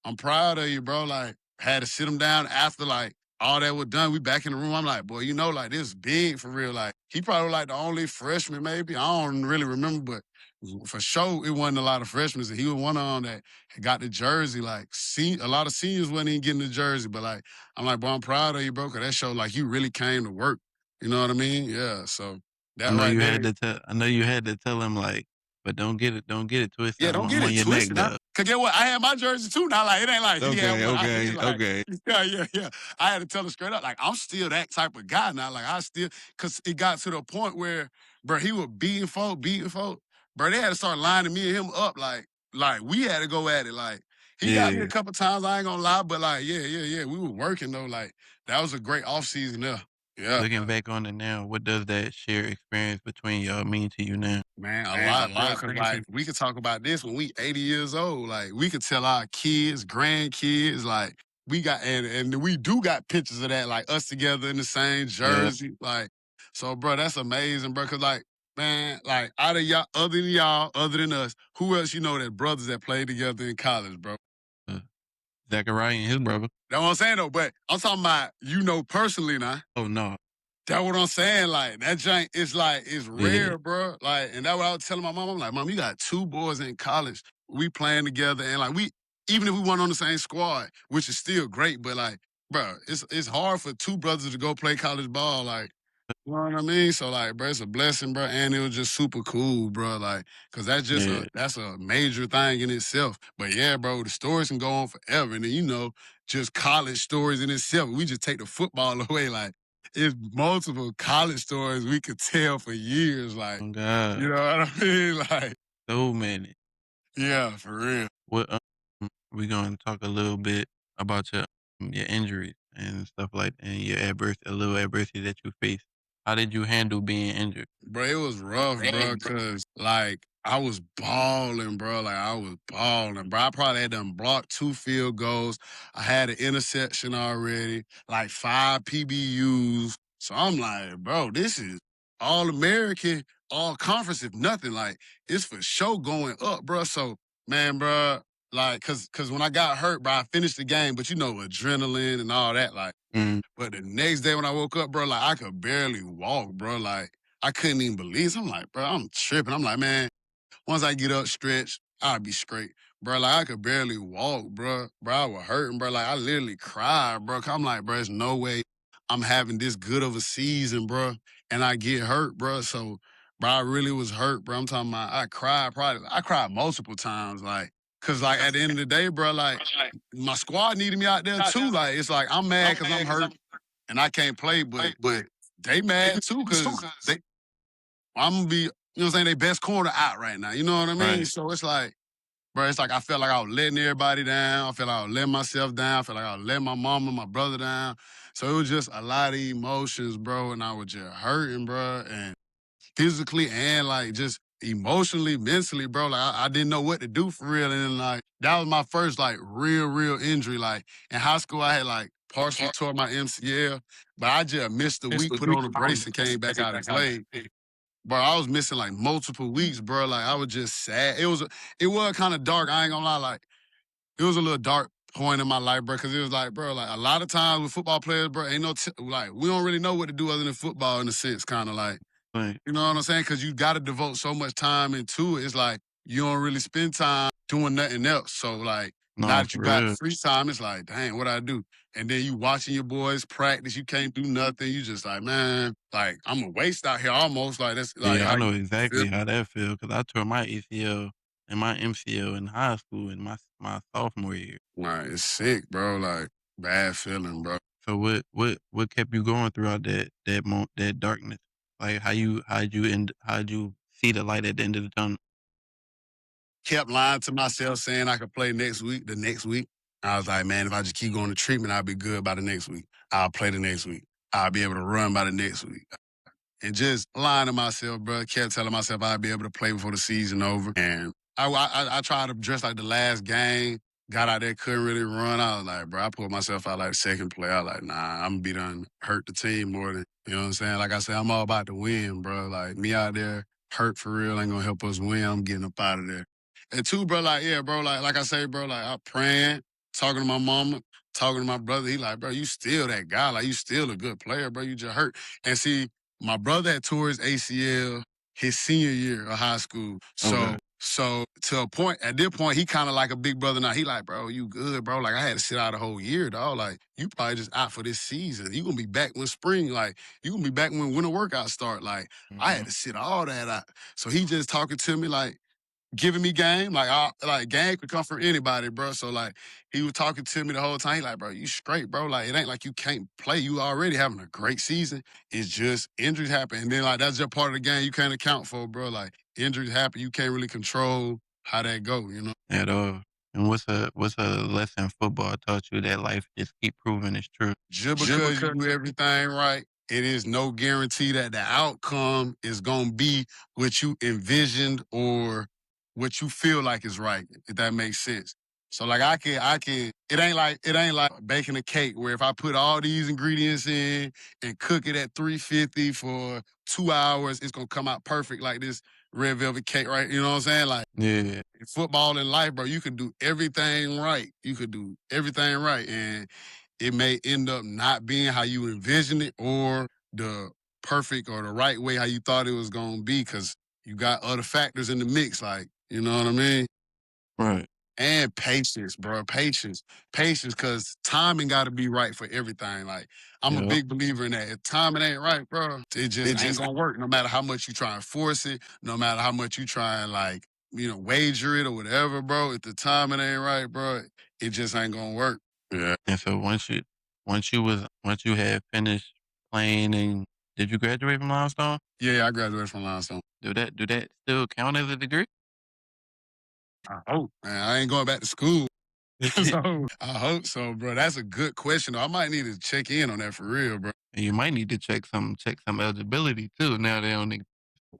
Speaker 4: I'm proud of you, bro. Like, had to sit him down after like all that was done. We back in the room. I'm like, boy, like this big for real. Like, he probably like the only freshman, maybe. I don't really remember, but for sure, it wasn't a lot of freshmen. And he was one of them that got the jersey. Like, a lot of seniors wasn't even getting the jersey. But like, I'm like, bro, I'm proud of you, bro, because that showed like you really came to work. You know what I mean? Yeah. So
Speaker 3: I
Speaker 4: that
Speaker 3: know
Speaker 4: right
Speaker 3: you
Speaker 4: there.
Speaker 3: had to tell. I know you had to tell him like, but don't get it twisted.
Speaker 4: Yeah, don't
Speaker 3: I'm
Speaker 4: get
Speaker 3: on
Speaker 4: it
Speaker 3: your neck,
Speaker 4: twisted. Cause get what? I had my jersey too. Now, like it ain't like he had one.
Speaker 3: okay.
Speaker 4: Yeah. I had to tell him straight up, like I'm still that type of guy now. Like cause it got to the point where, bro, he was beating folk. Bro, they had to start lining me and him up. Like we had to go at it. Like he got me a couple times. I ain't gonna lie, but like yeah. We were working though. Like that was a great off season there. Yeah.
Speaker 3: Looking back on it now, what does that shared experience between y'all mean to you now?
Speaker 4: Man, a lot, bro. Cause like we could talk about this when we 80 years old. Like we could tell our kids, grandkids, like we got and we do got pictures of that, like us together in the same jersey. Like, so bro, that's amazing, bro. Cause like, man, like out of y'all, other than us, who else that brothers that played together in college, bro?
Speaker 3: Zachariah and his brother.
Speaker 4: That's what I'm saying though, but I'm talking about personally now.
Speaker 3: Oh no.
Speaker 4: That's what I'm saying. Like that jank is like it's rare, bro. Like, and that's what I was telling my mom. I'm like, Mom, you got two boys in college. We playing together, and like even if we weren't on the same squad, which is still great, but like, bro, it's hard for two brothers to go play college ball. Like, you know what I mean? So like, bro, it's a blessing, bro, and it was just super cool, bro. Like, cause that's just that's a major thing in itself. But yeah, bro, the stories can go on forever, and then just college stories in itself. We just take the football away, like. It's multiple college stories we could tell for years. Like,
Speaker 3: Oh God.
Speaker 4: you know what I mean? Like,
Speaker 3: So many.
Speaker 4: yeah, for real.
Speaker 3: What we're gonna talk a little bit about your injuries and stuff like and your a little adversity that you faced. How did you handle being injured?
Speaker 4: Bro, it was rough, bro, because, like, I was balling, bro. Like, I was balling, bro. I probably had done blocked 2 field goals. I had an interception already, like 5 PBUs. So I'm like, bro, this is all-American, all-conference, if nothing. Like, it's for sure going up, bro. So, man, bro, like, cause when I got hurt, bro, I finished the game, but adrenaline and all that, like, but the next day when I woke up, bro, like I could barely walk, bro. Like I couldn't even believe it. I'm like, bro, I'm tripping. I'm like, man, once I get up, stretch, I'll be straight. Bro, like I could barely walk, bro. Bro, I was hurting, bro. Like I literally cried, bro. 'Cause I'm like, bro, there's no way I'm having this good of a season, bro. And I get hurt, bro. So, bro, I really was hurt, bro. I'm talking about I cried multiple times, like, cause like at the end of the day, bro, like my squad needed me out there too. Like it's like I'm mad because I'm hurt and I can't play, but they mad too because I'm gonna be, what I'm saying, they best corner out right now. You know what I mean?
Speaker 3: Right.
Speaker 4: So it's like, bro, it's like I felt like I was letting everybody down. I felt like I was letting myself down. I felt like I was letting my mom and my brother down. So it was just a lot of emotions, bro, and I was just hurting, bro, and physically and like just emotionally, mentally, bro. Like I didn't know what to do for real. And like that was my first like real injury. Like in high school, I had like partially tore my MCL, but I just missed the week, put on a brace, and came back out and played. Bro, I was missing like multiple weeks, bro. Like I was just sad. It was kind of dark. I ain't gonna lie. Like it was a little dark point in my life, bro, because it was like, bro, like a lot of times with football players, bro, ain't no like we don't really know what to do other than football in a sense, kind of like.
Speaker 3: Right.
Speaker 4: You know what I'm saying? Because you got to devote so much time into it. It's like you don't really spend time doing nothing else. So like now
Speaker 3: No,
Speaker 4: that you
Speaker 3: for
Speaker 4: got
Speaker 3: real.
Speaker 4: free time, it's like, dang, what I do? And then you watching your boys practice, you can't do nothing. You just like, man, like I'm a waste out here almost. Like that's like
Speaker 3: Yeah, I
Speaker 4: how
Speaker 3: know
Speaker 4: you feel.
Speaker 3: exactly how that feel because I tore my ACL and my MCL in high school in my sophomore year.
Speaker 4: Like it's sick, bro. Like bad feeling, bro.
Speaker 3: So what kept you going throughout that darkness? Like how'd you see the light at the end of the tunnel?
Speaker 4: Kept lying to myself saying I could play next week, the next week. I was like, man, if I just keep going to treatment, I'll be good by the next week. I'll play the next week. I'll be able to run by the next week. And just lying to myself, bro. Kept telling myself I'd be able to play before the season over. And I tried to dress like the last game. Got out there, couldn't really run. I was like, bro, I put myself out like second play. I was like, nah, I'm gonna be done hurt the team more than, you know what I'm saying? Like I said, I'm all about to win, bro. Like me out there hurt for real ain't gonna help us win. I'm getting up out of there. And two, bro, like, yeah, bro, like I say, bro, like I'm praying, talking to my mama, talking to my brother. He like, bro, you still that guy. Like you still a good player, bro. You just hurt. And see, my brother had tore his ACL his senior year of high school.
Speaker 3: Okay.
Speaker 4: So to a point, at this point, he kind of like a big brother now. He like, bro, you good, bro? Like I had to sit out a whole year, dog. Like you probably just out for this season. You gonna be back when spring, like you gonna be back when winter workouts start. Like I
Speaker 3: Mhm.
Speaker 4: had to sit all that out. So he just talking to me like, giving me game. Like game could come from anybody, bro. So like he was talking to me the whole time. He like, bro, you straight, bro. Like it ain't like you can't play. You already having a great season. It's just injuries happen. And then like that's just part of the game you can't account for, bro. Like injuries happen. You can't really control how that go, you know?
Speaker 3: At all. And what's a lesson football taught you that life just keep proving is true?
Speaker 4: Just because you do everything right, it is no guarantee that the outcome is gonna be what you envisioned or what you feel like is right, if that makes sense. So like I can it ain't like baking a cake where if I put all these ingredients in and cook it at 350 for 2 hours, it's gonna come out perfect like this red velvet cake, right? You know what I'm saying? Like
Speaker 3: Yeah.
Speaker 4: football and life, bro, you could do everything right. You could do everything right. And it may end up not being how you envisioned it or the perfect or the right way how you thought it was going to be because you got other factors in the mix, like, you know what I mean?
Speaker 3: Right.
Speaker 4: And patience, bro. Patience, because timing got to be right for everything. Like, I'm a
Speaker 3: Yep.
Speaker 4: big believer in that. If timing ain't right, bro, it just ain't going to work no matter how much you try and force it, no matter how much you try and, like, wager it or whatever, bro. If the timing ain't right, bro, it just ain't going to work. Yeah.
Speaker 3: And so once you had finished playing and did you graduate from Limestone?
Speaker 4: Yeah, I graduated from Limestone.
Speaker 3: Do that still count as a degree?
Speaker 4: I hope, man. I ain't going back to school. So I hope so, bro. That's a good question. I might need to check in on that for real, bro.
Speaker 3: And you might need to check some eligibility too. Now they don't.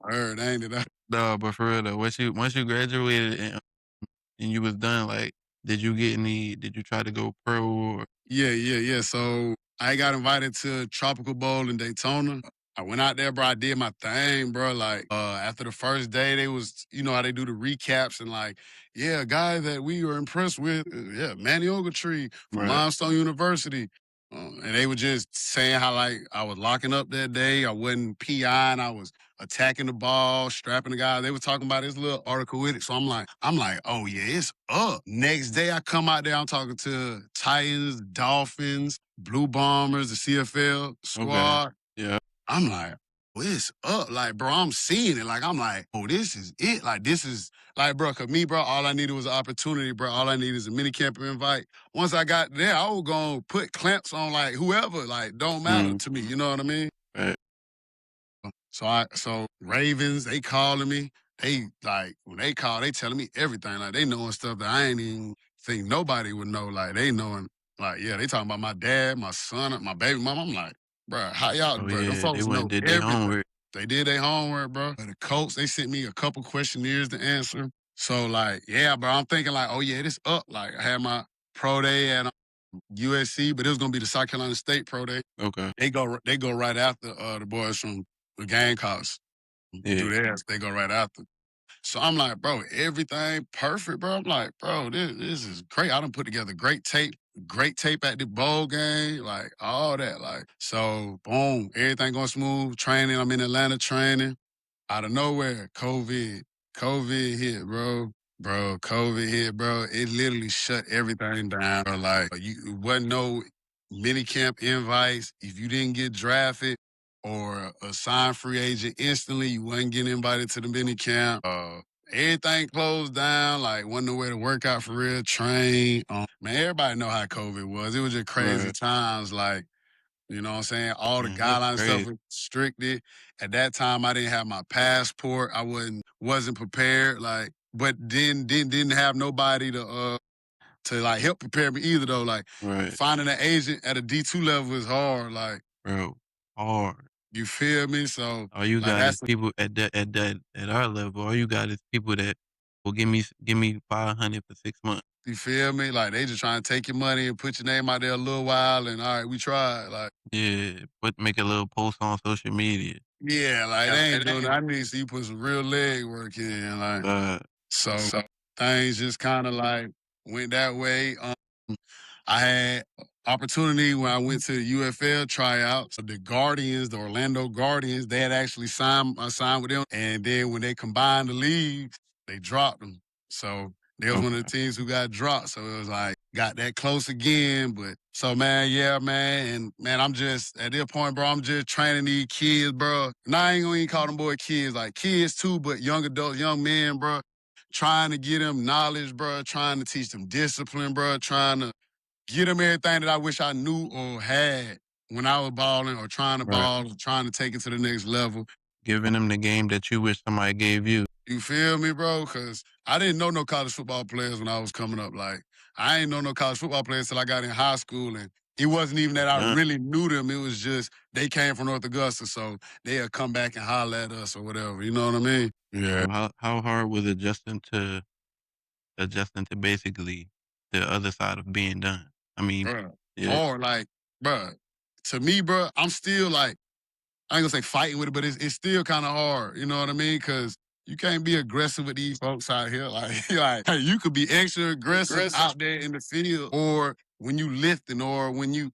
Speaker 4: Heard, ain't it?
Speaker 3: No, but for real though, once you graduated and you was done, like, did you get any? Did you try to go pro? Or,
Speaker 4: Yeah. So I got invited to Tropical Bowl in Daytona. I went out there, bro. I did my thing, bro. Like after the first day, they was, you know how they do the recaps and like, yeah, a guy that we were impressed with, yeah, Mannie Ogletree from
Speaker 3: right.
Speaker 4: Limestone University. And they were just saying how like I was locking up that day. I wasn't PI and I was attacking the ball, strapping the guy. They were talking about this little article with it. So I'm like, oh yeah, it's up. Next day I come out there, I'm talking to Titans, Dolphins, Blue Bombers, the CFL
Speaker 3: Okay.
Speaker 4: squad.
Speaker 3: Yeah.
Speaker 4: I'm like, oh, it's up. Like, bro, I'm seeing it. Like, I'm like, oh, this is it. Like, this is like, bro, cause me, bro, all I needed was an opportunity, bro. All I needed is a mini camper invite. Once I got there, I was gonna put clamps on like whoever, like, don't matter
Speaker 3: Mm,
Speaker 4: to me. You know what I mean?
Speaker 3: right.
Speaker 4: So Ravens, they calling me. They like when they call, they telling me everything. Like they knowing stuff that I ain't even think nobody would know. Like they knowing, like, yeah, they talking about my dad, my son, my baby mama. I'm like, bro, how y'all,
Speaker 3: Oh
Speaker 4: bro? The
Speaker 3: yeah, they
Speaker 4: folks
Speaker 3: went
Speaker 4: know
Speaker 3: and did their
Speaker 4: everything.
Speaker 3: homework.
Speaker 4: They did their homework, bro. But the coach, they sent me a couple questionnaires to answer. So like, yeah, bro, I'm thinking like, oh yeah, this up. Like I had my pro day at USC, but it was gonna be the South Carolina State pro day.
Speaker 3: Okay.
Speaker 4: They go right after the boys from the Gamecocks
Speaker 3: Yeah.
Speaker 4: do theirs. They go right after. So I'm like, bro, everything perfect, bro. I'm like, bro, this is great. I done put together great tape at the bowl game, like all that. Like, so boom, everything going smooth. Training, I'm in Atlanta training. Out of nowhere, COVID hit, bro. Bro, COVID hit, bro. It literally shut everything down. Bro. Like, you wasn't no mini camp invites. If you didn't get drafted or a signed free agent instantly, you wasn't getting invited to the mini camp. Everything closed down. Like, wasn't nowhere to work out for real, train. Man, everybody know how COVID was. It was just crazy
Speaker 3: Right.
Speaker 4: times. Like, you know what I'm saying? All the
Speaker 3: Man, that's
Speaker 4: guidelines stuff
Speaker 3: crazy.
Speaker 4: was restricted. At that time, I didn't have my passport. I wasn't prepared. Like, but then didn't have nobody to like help prepare me either though. Like
Speaker 3: Right.
Speaker 4: finding an agent at a D2 level is hard. Like,
Speaker 3: Bro, hard.
Speaker 4: you feel me? So
Speaker 3: All you
Speaker 4: like
Speaker 3: got is
Speaker 4: that's
Speaker 3: people at our level. All you got is people that will give me 500 for 6 months.
Speaker 4: you feel me? Like they just trying to take your money and put your name out there a little while and all right, we tried. Like,
Speaker 3: Yeah, but make a little post on social media.
Speaker 4: yeah, like
Speaker 3: Yeah,
Speaker 4: they ain't
Speaker 3: it
Speaker 4: doing
Speaker 3: ain't.
Speaker 4: that. I need to see you put some real leg work in. Like
Speaker 3: Uh,
Speaker 4: so things just kinda like went that way. I had opportunity when I went to the UFL tryouts. The Guardians, the Orlando Guardians, they had actually signed with them. And then when they combined the leagues, they dropped them. So they was one of the
Speaker 3: okay.
Speaker 4: teams who got dropped. So it was like, got that close again. But so, man, yeah, man. And man, I'm just, at this point, bro, I'm just training these kids, bro. And I ain't gonna even call them boy kids, like kids too, but young adults, young men, bro. Trying to get them knowledge, bro. Trying to teach them discipline, bro. Trying to get them everything that I wish I knew or had when I was balling or trying to
Speaker 3: Right.
Speaker 4: ball or trying to take it to the next level.
Speaker 3: Giving them the game that you wish somebody gave you.
Speaker 4: You feel me, bro? Because I didn't know no college football players when I was coming up. Like, I ain't know no college football players till I got in high school. And it wasn't even that I
Speaker 3: Yeah.
Speaker 4: really knew them. It was just they came from North Augusta. So they'll come back and holler at us or whatever. You know what I mean? Yeah.
Speaker 3: So how hard was adjusting to basically the other side of being done? I mean,
Speaker 4: Bruh.
Speaker 3: yeah,
Speaker 4: Hard. Like, bruh, to me, bruh, I'm still like, I ain't gonna say fighting with it, but it's still kind of hard. You know what I mean? Because you can't be aggressive with these folks out here. Like hey, you could be extra aggressive out there in the field, or when you lifting, or when you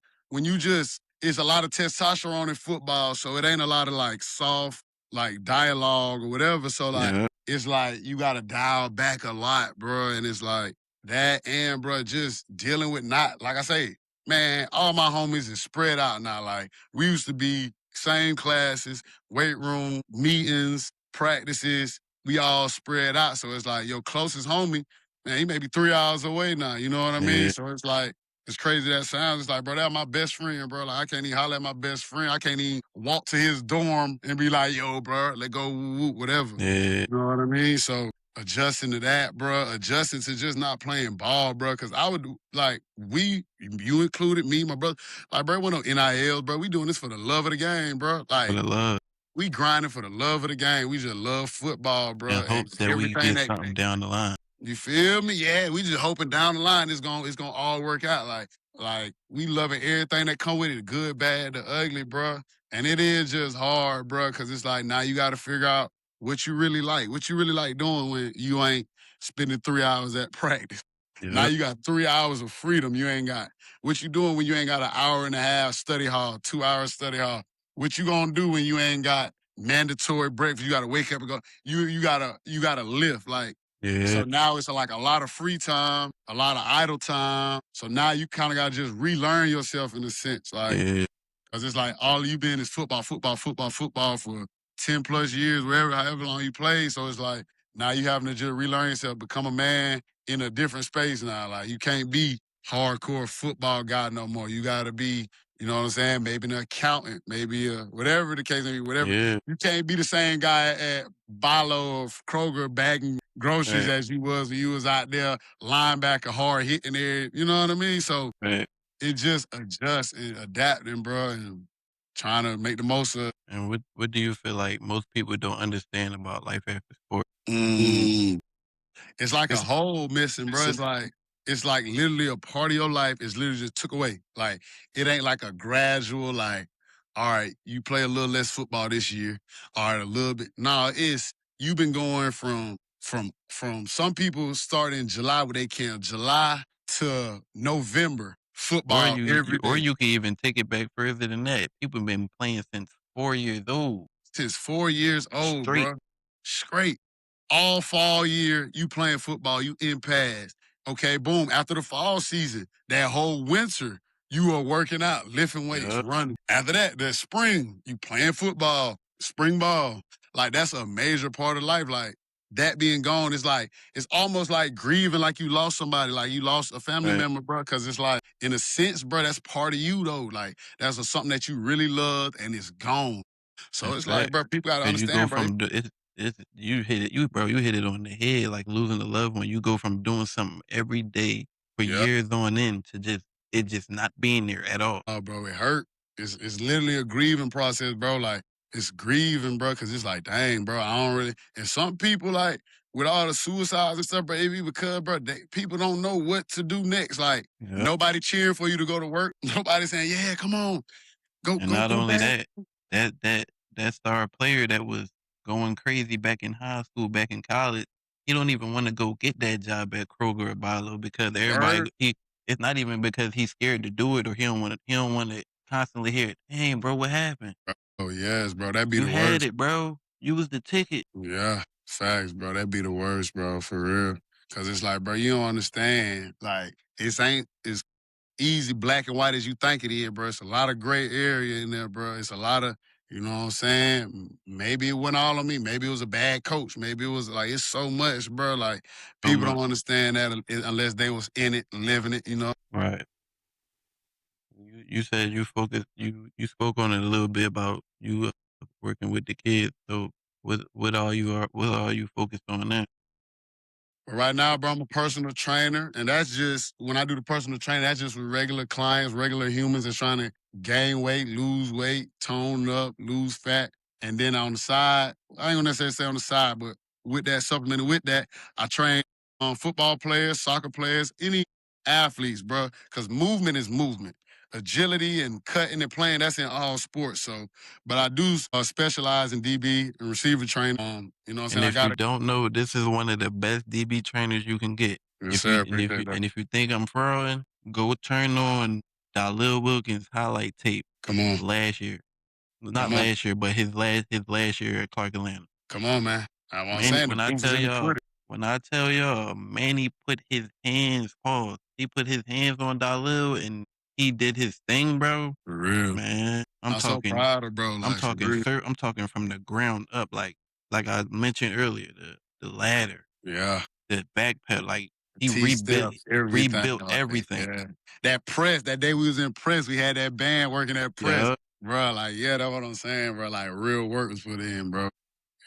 Speaker 4: just. It's a lot of testosterone in football, so it ain't a lot of like soft like dialogue or whatever. So like
Speaker 3: yeah,
Speaker 4: it's like you gotta dial back a lot, bro. And it's like that, and bro, just dealing with not like I say, man. All my homies is spread out now. Like we used to be same classes, weight room, meetings, practices. We all spread out. So it's like your closest homie, man, he may be 3 hours away now. You know what I mean?
Speaker 3: yeah,
Speaker 4: So it's like, as crazy that sounds, it's like, bro, that's my best friend, bro. Like, I can't even holler at my best friend. I can't even walk to his dorm and be like, yo, bro, let go, woo, woo, whatever.
Speaker 3: yeah.
Speaker 4: You know what I mean? So adjusting to that, bro, adjusting to just not playing ball, bro. Cause I would like you included, me, my brother, like, bro, we no NIL, bro. We doing this for the love of the game, bro.
Speaker 3: For
Speaker 4: Like,
Speaker 3: the love
Speaker 4: we grinding for the love of the game. We just love football, bro.
Speaker 3: and
Speaker 4: And
Speaker 3: hopes that we
Speaker 4: everything
Speaker 3: get
Speaker 4: that
Speaker 3: something down the line.
Speaker 4: you feel me? Yeah, we just hoping down the line it's gonna all work out. Like we loving everything that come with it, the good, bad, the ugly, bro. And it is just hard, bro, because it's like now you got to figure out what you really like doing when you ain't spending 3 hours at practice. Now
Speaker 3: Yeah,
Speaker 4: you got 3 hours of freedom. You ain't got what you doing when you ain't got an hour and a half study hall, 2 hours study hall. What you gonna do when you ain't got mandatory breakfast? You gotta wake up and go. You gotta lift like.
Speaker 3: yeah,
Speaker 4: So now it's like a lot of free time, a lot of idle time. So now you kind of got to just relearn yourself in a sense, like
Speaker 3: yeah,
Speaker 4: because it's like all you been is football, football, football, football for 10 plus years, wherever, however long you play. So it's like now you having to just relearn yourself, become a man in a different space now. Like you can't be hardcore football guy no more. You got to be, you know what I'm saying? Maybe an accountant, maybe whatever the case may be, whatever.
Speaker 3: yeah.
Speaker 4: You can't be the same guy at Bilo or Kroger bagging groceries
Speaker 3: Right,
Speaker 4: as you was when you was out there linebacker hard hitting there. You know what I mean? So
Speaker 3: right.
Speaker 4: it just adjusts and adapting, bro, and trying to make the most of.
Speaker 3: And what do you feel like most people don't understand about life after sport?
Speaker 4: It's like a
Speaker 3: It's
Speaker 4: hole missing, bro. It's like literally a part of your life is literally just took away. Like it ain't like a gradual, like, all right, you play a little less football this year. All right, a little bit. No, it's you've been going from from some people start in July with they camp, July to November,
Speaker 3: Or
Speaker 4: football
Speaker 3: you,
Speaker 4: every
Speaker 3: or
Speaker 4: day.
Speaker 3: you can even take it back further than that. People been playing since 4 years old.
Speaker 4: Since 4 years old,
Speaker 3: Straight.
Speaker 4: bro. Straight. All fall year, you playing football, you in pads. Okay, boom. After the fall season, that whole winter, you are working out, lifting weights,
Speaker 3: Yup.
Speaker 4: running. After that, the spring, you playing football, spring ball. Like that's a major part of life. Like that being gone is like it's almost like grieving like you lost somebody, like you lost a family
Speaker 3: Right.
Speaker 4: member, bro. Cause it's like, in a sense, bro, that's part of you though. Like that's something that you really loved and it's gone. So
Speaker 3: That's
Speaker 4: it's like,
Speaker 3: fact.
Speaker 4: bro, people gotta
Speaker 3: Cause you go
Speaker 4: understand, bro.
Speaker 3: from it's you hit it, you hit it on the head, like losing a loved one. You go from doing something every day for
Speaker 4: Yeah.
Speaker 3: years on end to just not being there at all.
Speaker 4: Oh, bro, it hurt. It's literally a grieving process, bro. Like it's grieving, bro, because it's like, dang, bro, I don't really. And some people, like with all the suicides and stuff, bro, it be because, bro, people don't know what to do next. Like
Speaker 3: Yep.
Speaker 4: nobody cheering for you to go to work. Nobody saying, yeah, come on, go,
Speaker 3: And
Speaker 4: go,
Speaker 3: not
Speaker 4: go
Speaker 3: only
Speaker 4: back.
Speaker 3: that star player that was going crazy back in high school, back in college, he don't even want to go get that job at Kroger or Bilo because
Speaker 4: Word.
Speaker 3: it's not even because he's scared to do it or he don't want to constantly hear it. Dang, bro, what happened?
Speaker 4: Oh yes, bro, that'd be
Speaker 3: You
Speaker 4: the
Speaker 3: had
Speaker 4: worst.
Speaker 3: it, bro. You was the ticket.
Speaker 4: Yeah, facts, bro. That'd be the worst, bro, for real. Cause it's like, bro, you don't understand. Like, it ain't as easy black and white as you think it is, bro. It's a lot of gray area in there, bro. It's a lot of, you know what I'm saying? Maybe it went all on me. Maybe it was a bad coach. Maybe it was like, it's so much, bro. Like,
Speaker 3: So
Speaker 4: people don't
Speaker 3: much.
Speaker 4: understand that unless they was in it, living it, you know?
Speaker 3: Right. You said you focused you spoke on it a little bit about you working with the kids. So what all you focused on now?
Speaker 4: But right now, bro, I'm a personal trainer, and that's just when I do the personal training. That's just with regular clients, regular humans that's trying to gain weight, lose weight, tone up, lose fat, and then on the side, I ain't gonna necessarily say on the side, but with that supplemented with that, I train football players, soccer players, any athletes, bro, because movement is movement. Agility and cutting and playing, that's in all sports. So, but I do specialize in DB and receiver training. You know what I'm
Speaker 3: And
Speaker 4: saying? I
Speaker 3: if you
Speaker 4: got it.
Speaker 3: don't know, this is one of the best DB trainers you can get.
Speaker 4: Yes, sir. Appreciate that.
Speaker 3: If you think I'm frauding, go turn on Dalil Wilkins highlight tape
Speaker 4: Come on.
Speaker 3: last year. Not
Speaker 4: Come on.
Speaker 3: last year, but his last year at Clark Atlanta.
Speaker 4: Come on, man. I'm
Speaker 3: Manny,
Speaker 4: saying the proof is in the pudding.
Speaker 3: when I tell y'all, Manny put his hands, pause. He put his hands on Dalil and he did his thing, bro.
Speaker 4: For real.
Speaker 3: Man,
Speaker 4: I'm so proud of bro. Like, for real.
Speaker 3: I'm talking from the ground up, like I mentioned earlier, the ladder,
Speaker 4: Yeah.
Speaker 3: the backpedal, like he
Speaker 4: T-steps, everything.
Speaker 3: rebuilt
Speaker 4: Like,
Speaker 3: everything.
Speaker 4: yeah. That press, that day we was in press, we had that band working that press.
Speaker 3: Yeah.
Speaker 4: Bro, like, yeah, that's what I'm saying, bro. Like, real work was put in, bro.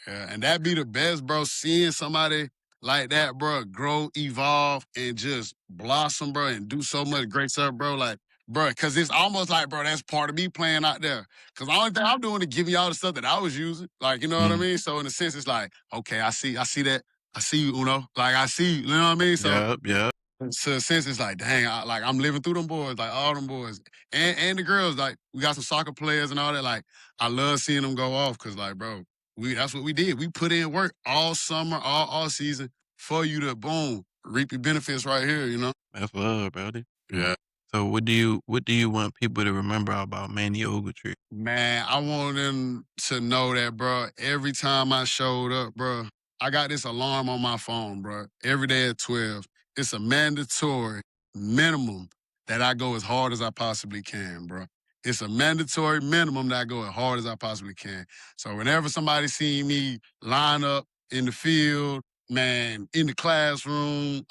Speaker 4: Yeah, and that be the best, bro. Seeing somebody like that, bro, grow, evolve, and just blossom, bro, and do so much great stuff, bro. Like, bro, because it's almost like, bro, that's part of me playing out there. Because the only thing I'm doing is giving y'all the stuff that I was using. Like, you know what I mean? So in a sense, it's like, okay, I see that. I see you, Uno. Like, I see you know what I mean? So
Speaker 3: Yep.
Speaker 4: so in a sense, it's like, dang, I'm living through them boys, like all them boys. And the girls, like, we got some soccer players and all that. Like, I love seeing them go off because, like, bro, that's what we did. We put in work all summer, all season for you to boom, reap your benefits right here, you know?
Speaker 3: That's love, brother.
Speaker 4: Yeah.
Speaker 3: So what do you want people to remember about Mannie Ogletree?
Speaker 4: Man, I want them to know that, bro, every time I showed up, bro, I got this alarm on my phone, bro, every day at 12. It's a mandatory minimum that I go as hard as I possibly can, bro. It's a mandatory minimum that I go as hard as I possibly can. So whenever somebody see me line up in the field, man, in the classroom,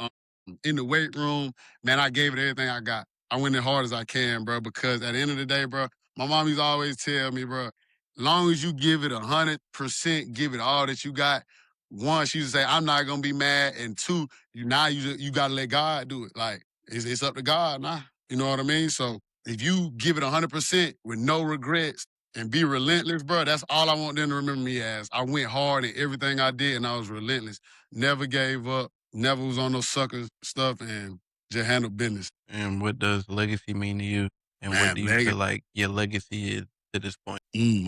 Speaker 4: in the weight room, man, I gave it everything I got. I went as hard as I can, bro, because at the end of the day, bro, my mom used to always tell me, bro, long as you give it 100%, give it all that you got. One, she used to say, I'm not gonna be mad. And two, you gotta let God do it. Like, it's up to God now. You know what I mean? So if you give it 100% with no regrets and be relentless, bro, that's all I want them to remember me as. I went hard in everything I did and I was relentless. Never gave up, never was on no sucker stuff, and just handled business.
Speaker 3: And what does legacy mean to you? And
Speaker 4: Man,
Speaker 3: what do you feel like your legacy is to this point?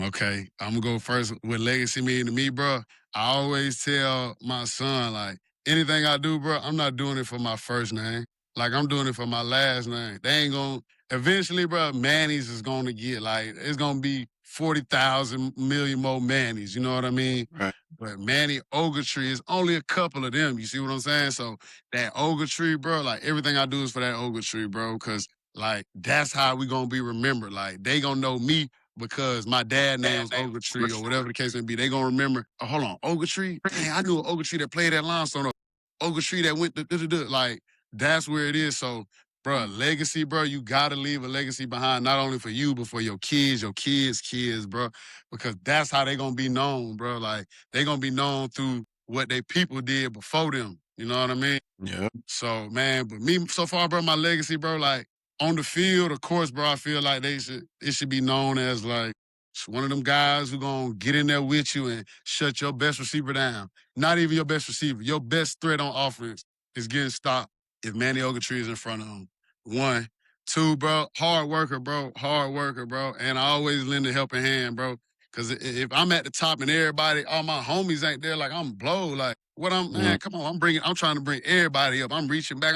Speaker 4: Okay. I'm gonna go first. What legacy mean to me, bro? I always tell my son, like, anything I do, bro, I'm not doing it for my first name. Like, I'm doing it for my last name. They ain't gonna eventually, bro, Manny's is gonna get like it's gonna be 40,000 million more Manny's. You know what I mean?
Speaker 3: Right.
Speaker 4: But Mannie Ogletree is only a couple of them. You see what I'm saying? So that Ogletree, bro, like everything I do is for that Ogletree, bro. Cause like that's how we gonna be remembered. Like they gonna know me because my dad name's Ogletree or whatever the case may be. They gonna remember, oh, hold on, Ogletree? Dang, I knew an Ogletree that played that limestone. Ogletree that went to like that's where it is. So, bro, legacy, bro, you gotta leave a legacy behind, not only for you, but for your kids, bro. Because that's how they gonna be known, bro. Like they gonna be known through what they people did before them. You know what I mean?
Speaker 3: Yeah.
Speaker 4: So, man, but me so far, bro, my legacy, bro, like on the field, of course, bro, I feel like it should be known as like one of them guys who gonna get in there with you and shut your best receiver down. Not even your best receiver, your best threat on offense is getting stopped if Mannie Ogletree is in front of him. One. Two, bro, hard worker, bro. Hard worker, bro. And I always lend a helping hand, bro. Cause if I'm at the top and everybody, all my homies ain't there, like I'm blow. Like what man, come on, I'm trying to bring everybody up. I'm reaching back.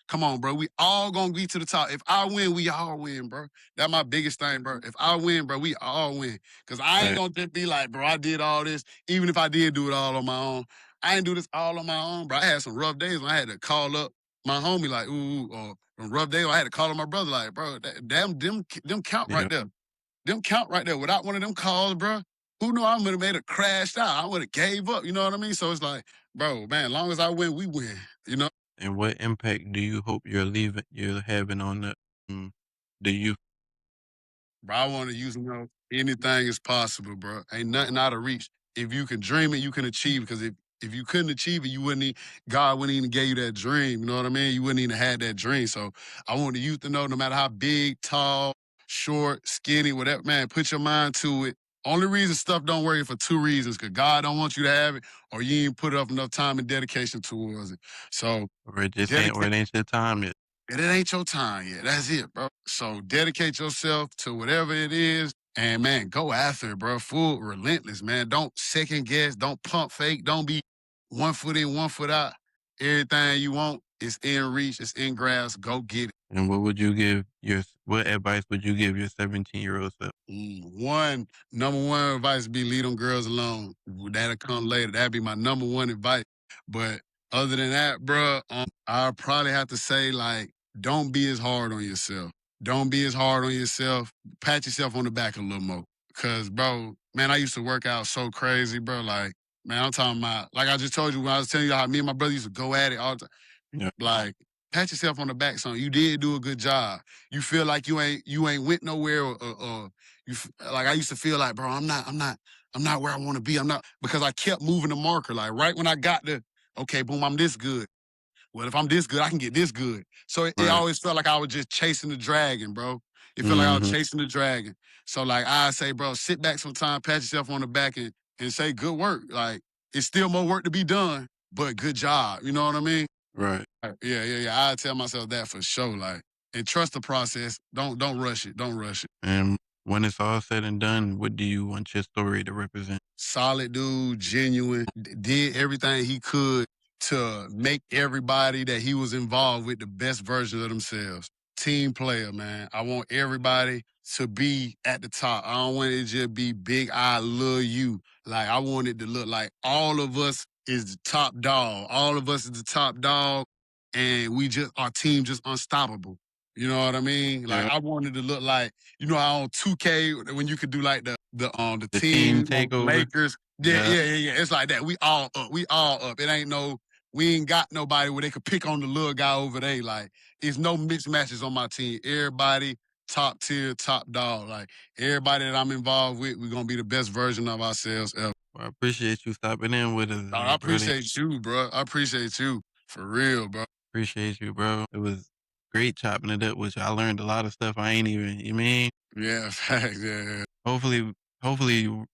Speaker 4: Come on, bro. We all gonna be to the top. If I win, we all win, bro. That's my biggest thing, bro. If I win, bro, we all win. Cause I ain't gonna just be like, bro, I did all this. Even if I did do it all on my own, I ain't do this all on my own, bro. I had some rough days when I had to call up my homie, like, or some rough days when I had to call up my brother, like, bro, them count right there. Them count right there. Without one of them calls, bro, who knew I would have made a crashed out? I would have gave up. You know what I mean? So it's like, bro, man, as long as I win, we win. You know?
Speaker 3: And what impact do you hope you're having on the youth?
Speaker 4: Bro, I want to use anything is possible, bro. Ain't nothing out of reach. If you can dream it, you can achieve. Because if you couldn't achieve it, you wouldn't. God wouldn't even give you that dream. You know what I mean? You wouldn't even have that dream. So I want the youth to know, no matter how big, tall, short, skinny, whatever, man, put your mind to it. Only reason stuff don't work for two reasons: because God don't want you to have it, or you ain't put up enough time and dedication towards it. So
Speaker 3: Or it ain't your time yet.
Speaker 4: it ain't your time yet. That's it, bro. So dedicate yourself to whatever it is. And man, go after it, bro. Full relentless, man. Don't second guess. Don't pump fake. Don't be 1 foot in, 1 foot out. Everything you want is in reach. It's in grasp. Go get it.
Speaker 3: And what advice would you give your 17-year-old self?
Speaker 4: Number one advice would be leave them girls alone. That'll come later. That'd be my number one advice. But other than that, bro, I'll probably have to say, like, don't be as hard on yourself. Don't be as hard on yourself. Pat yourself on the back a little more. Cause, bro, man, I used to work out so crazy, bro. Like, man, I'm talking about, like I just told you when I was telling you how me and my brother used to go at it all the time.
Speaker 3: Yeah.
Speaker 4: Like, pat yourself on the back, son. You did do a good job. You feel like you ain't went nowhere, or like I used to feel like, bro, I'm not where I want to be. I'm not, because I kept moving the marker. Like right when I got to, okay, boom, I'm this good. Well, if I'm this good, I can get this good. So it
Speaker 3: Right.
Speaker 4: always felt like I was just chasing the dragon, bro. It felt like I was
Speaker 3: Mhm.
Speaker 4: chasing the dragon. So like I say, bro, sit back sometime, pat yourself on the back and say good work. Like it's still more work to be done, but good job. You know what I mean?
Speaker 3: Right.
Speaker 4: Yeah. I tell myself that for sure. Like, and trust the process. Don't rush it. Don't rush it.
Speaker 3: And when it's all said and done, what do you want your story to represent?
Speaker 4: Solid dude, genuine, did everything he could to make everybody that he was involved with the best version of themselves. Team player, man. I want everybody to be at the top. I don't want it to just be big I love you. Like I want it to look like all of us is the top dog. All of us is the top dog. And our team just unstoppable. You know what I mean? Like
Speaker 3: Yeah.
Speaker 4: I wanted to look like, you know how on 2K when you could do like the
Speaker 3: The team
Speaker 4: team
Speaker 3: takeover.
Speaker 4: Lakers. Yeah. It's like that. We all up. We all up. We ain't got nobody where they could pick on the little guy over there. Like, it's no mismatches on my team. Everybody top tier, top dog. Like, everybody that I'm involved with, we're gonna be the best version of ourselves ever.
Speaker 3: Well, I appreciate you stopping in with us.
Speaker 4: I appreciate you, bro. I appreciate you. For real, bro.
Speaker 3: Appreciate you, bro. It was great chopping it up with you. I learned a lot of stuff I ain't even, you mean?
Speaker 4: Yeah, facts, yeah.
Speaker 3: Hopefully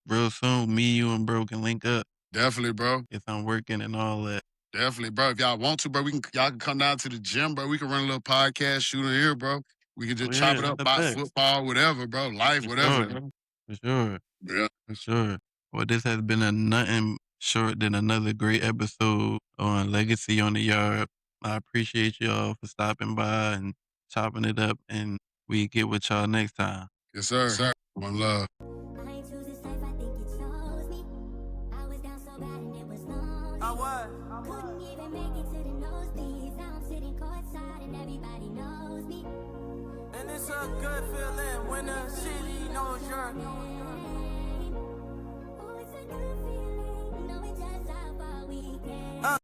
Speaker 3: real soon, me, you, and bro can link up.
Speaker 4: Definitely, bro.
Speaker 3: Get some working and all that.
Speaker 4: Definitely, bro. If y'all want to, bro, y'all can come down to the gym, bro. We can run a little podcast, shoot in here, bro. We can just chop it up,
Speaker 3: that's a
Speaker 4: about
Speaker 3: fact.
Speaker 4: football, whatever, bro. Life,
Speaker 3: For
Speaker 4: whatever.
Speaker 3: sure.
Speaker 4: Bro.
Speaker 3: For sure.
Speaker 4: Yeah.
Speaker 3: For sure. Well, this has been a nothing short than another great episode on Legacy on the Yard. I appreciate y'all for stopping by and chopping it up, and we get with y'all next time.
Speaker 4: Yes, sir.
Speaker 3: Yes, sir.
Speaker 4: One love.
Speaker 1: I ain't choose this life, I think it chose me. I was down so bad and it was lonely.
Speaker 2: I was.
Speaker 1: Couldn't even make it to the nosebleeds. Now I'm sitting courtside and everybody knows me.
Speaker 2: And it's a good feeling when the city knows you're.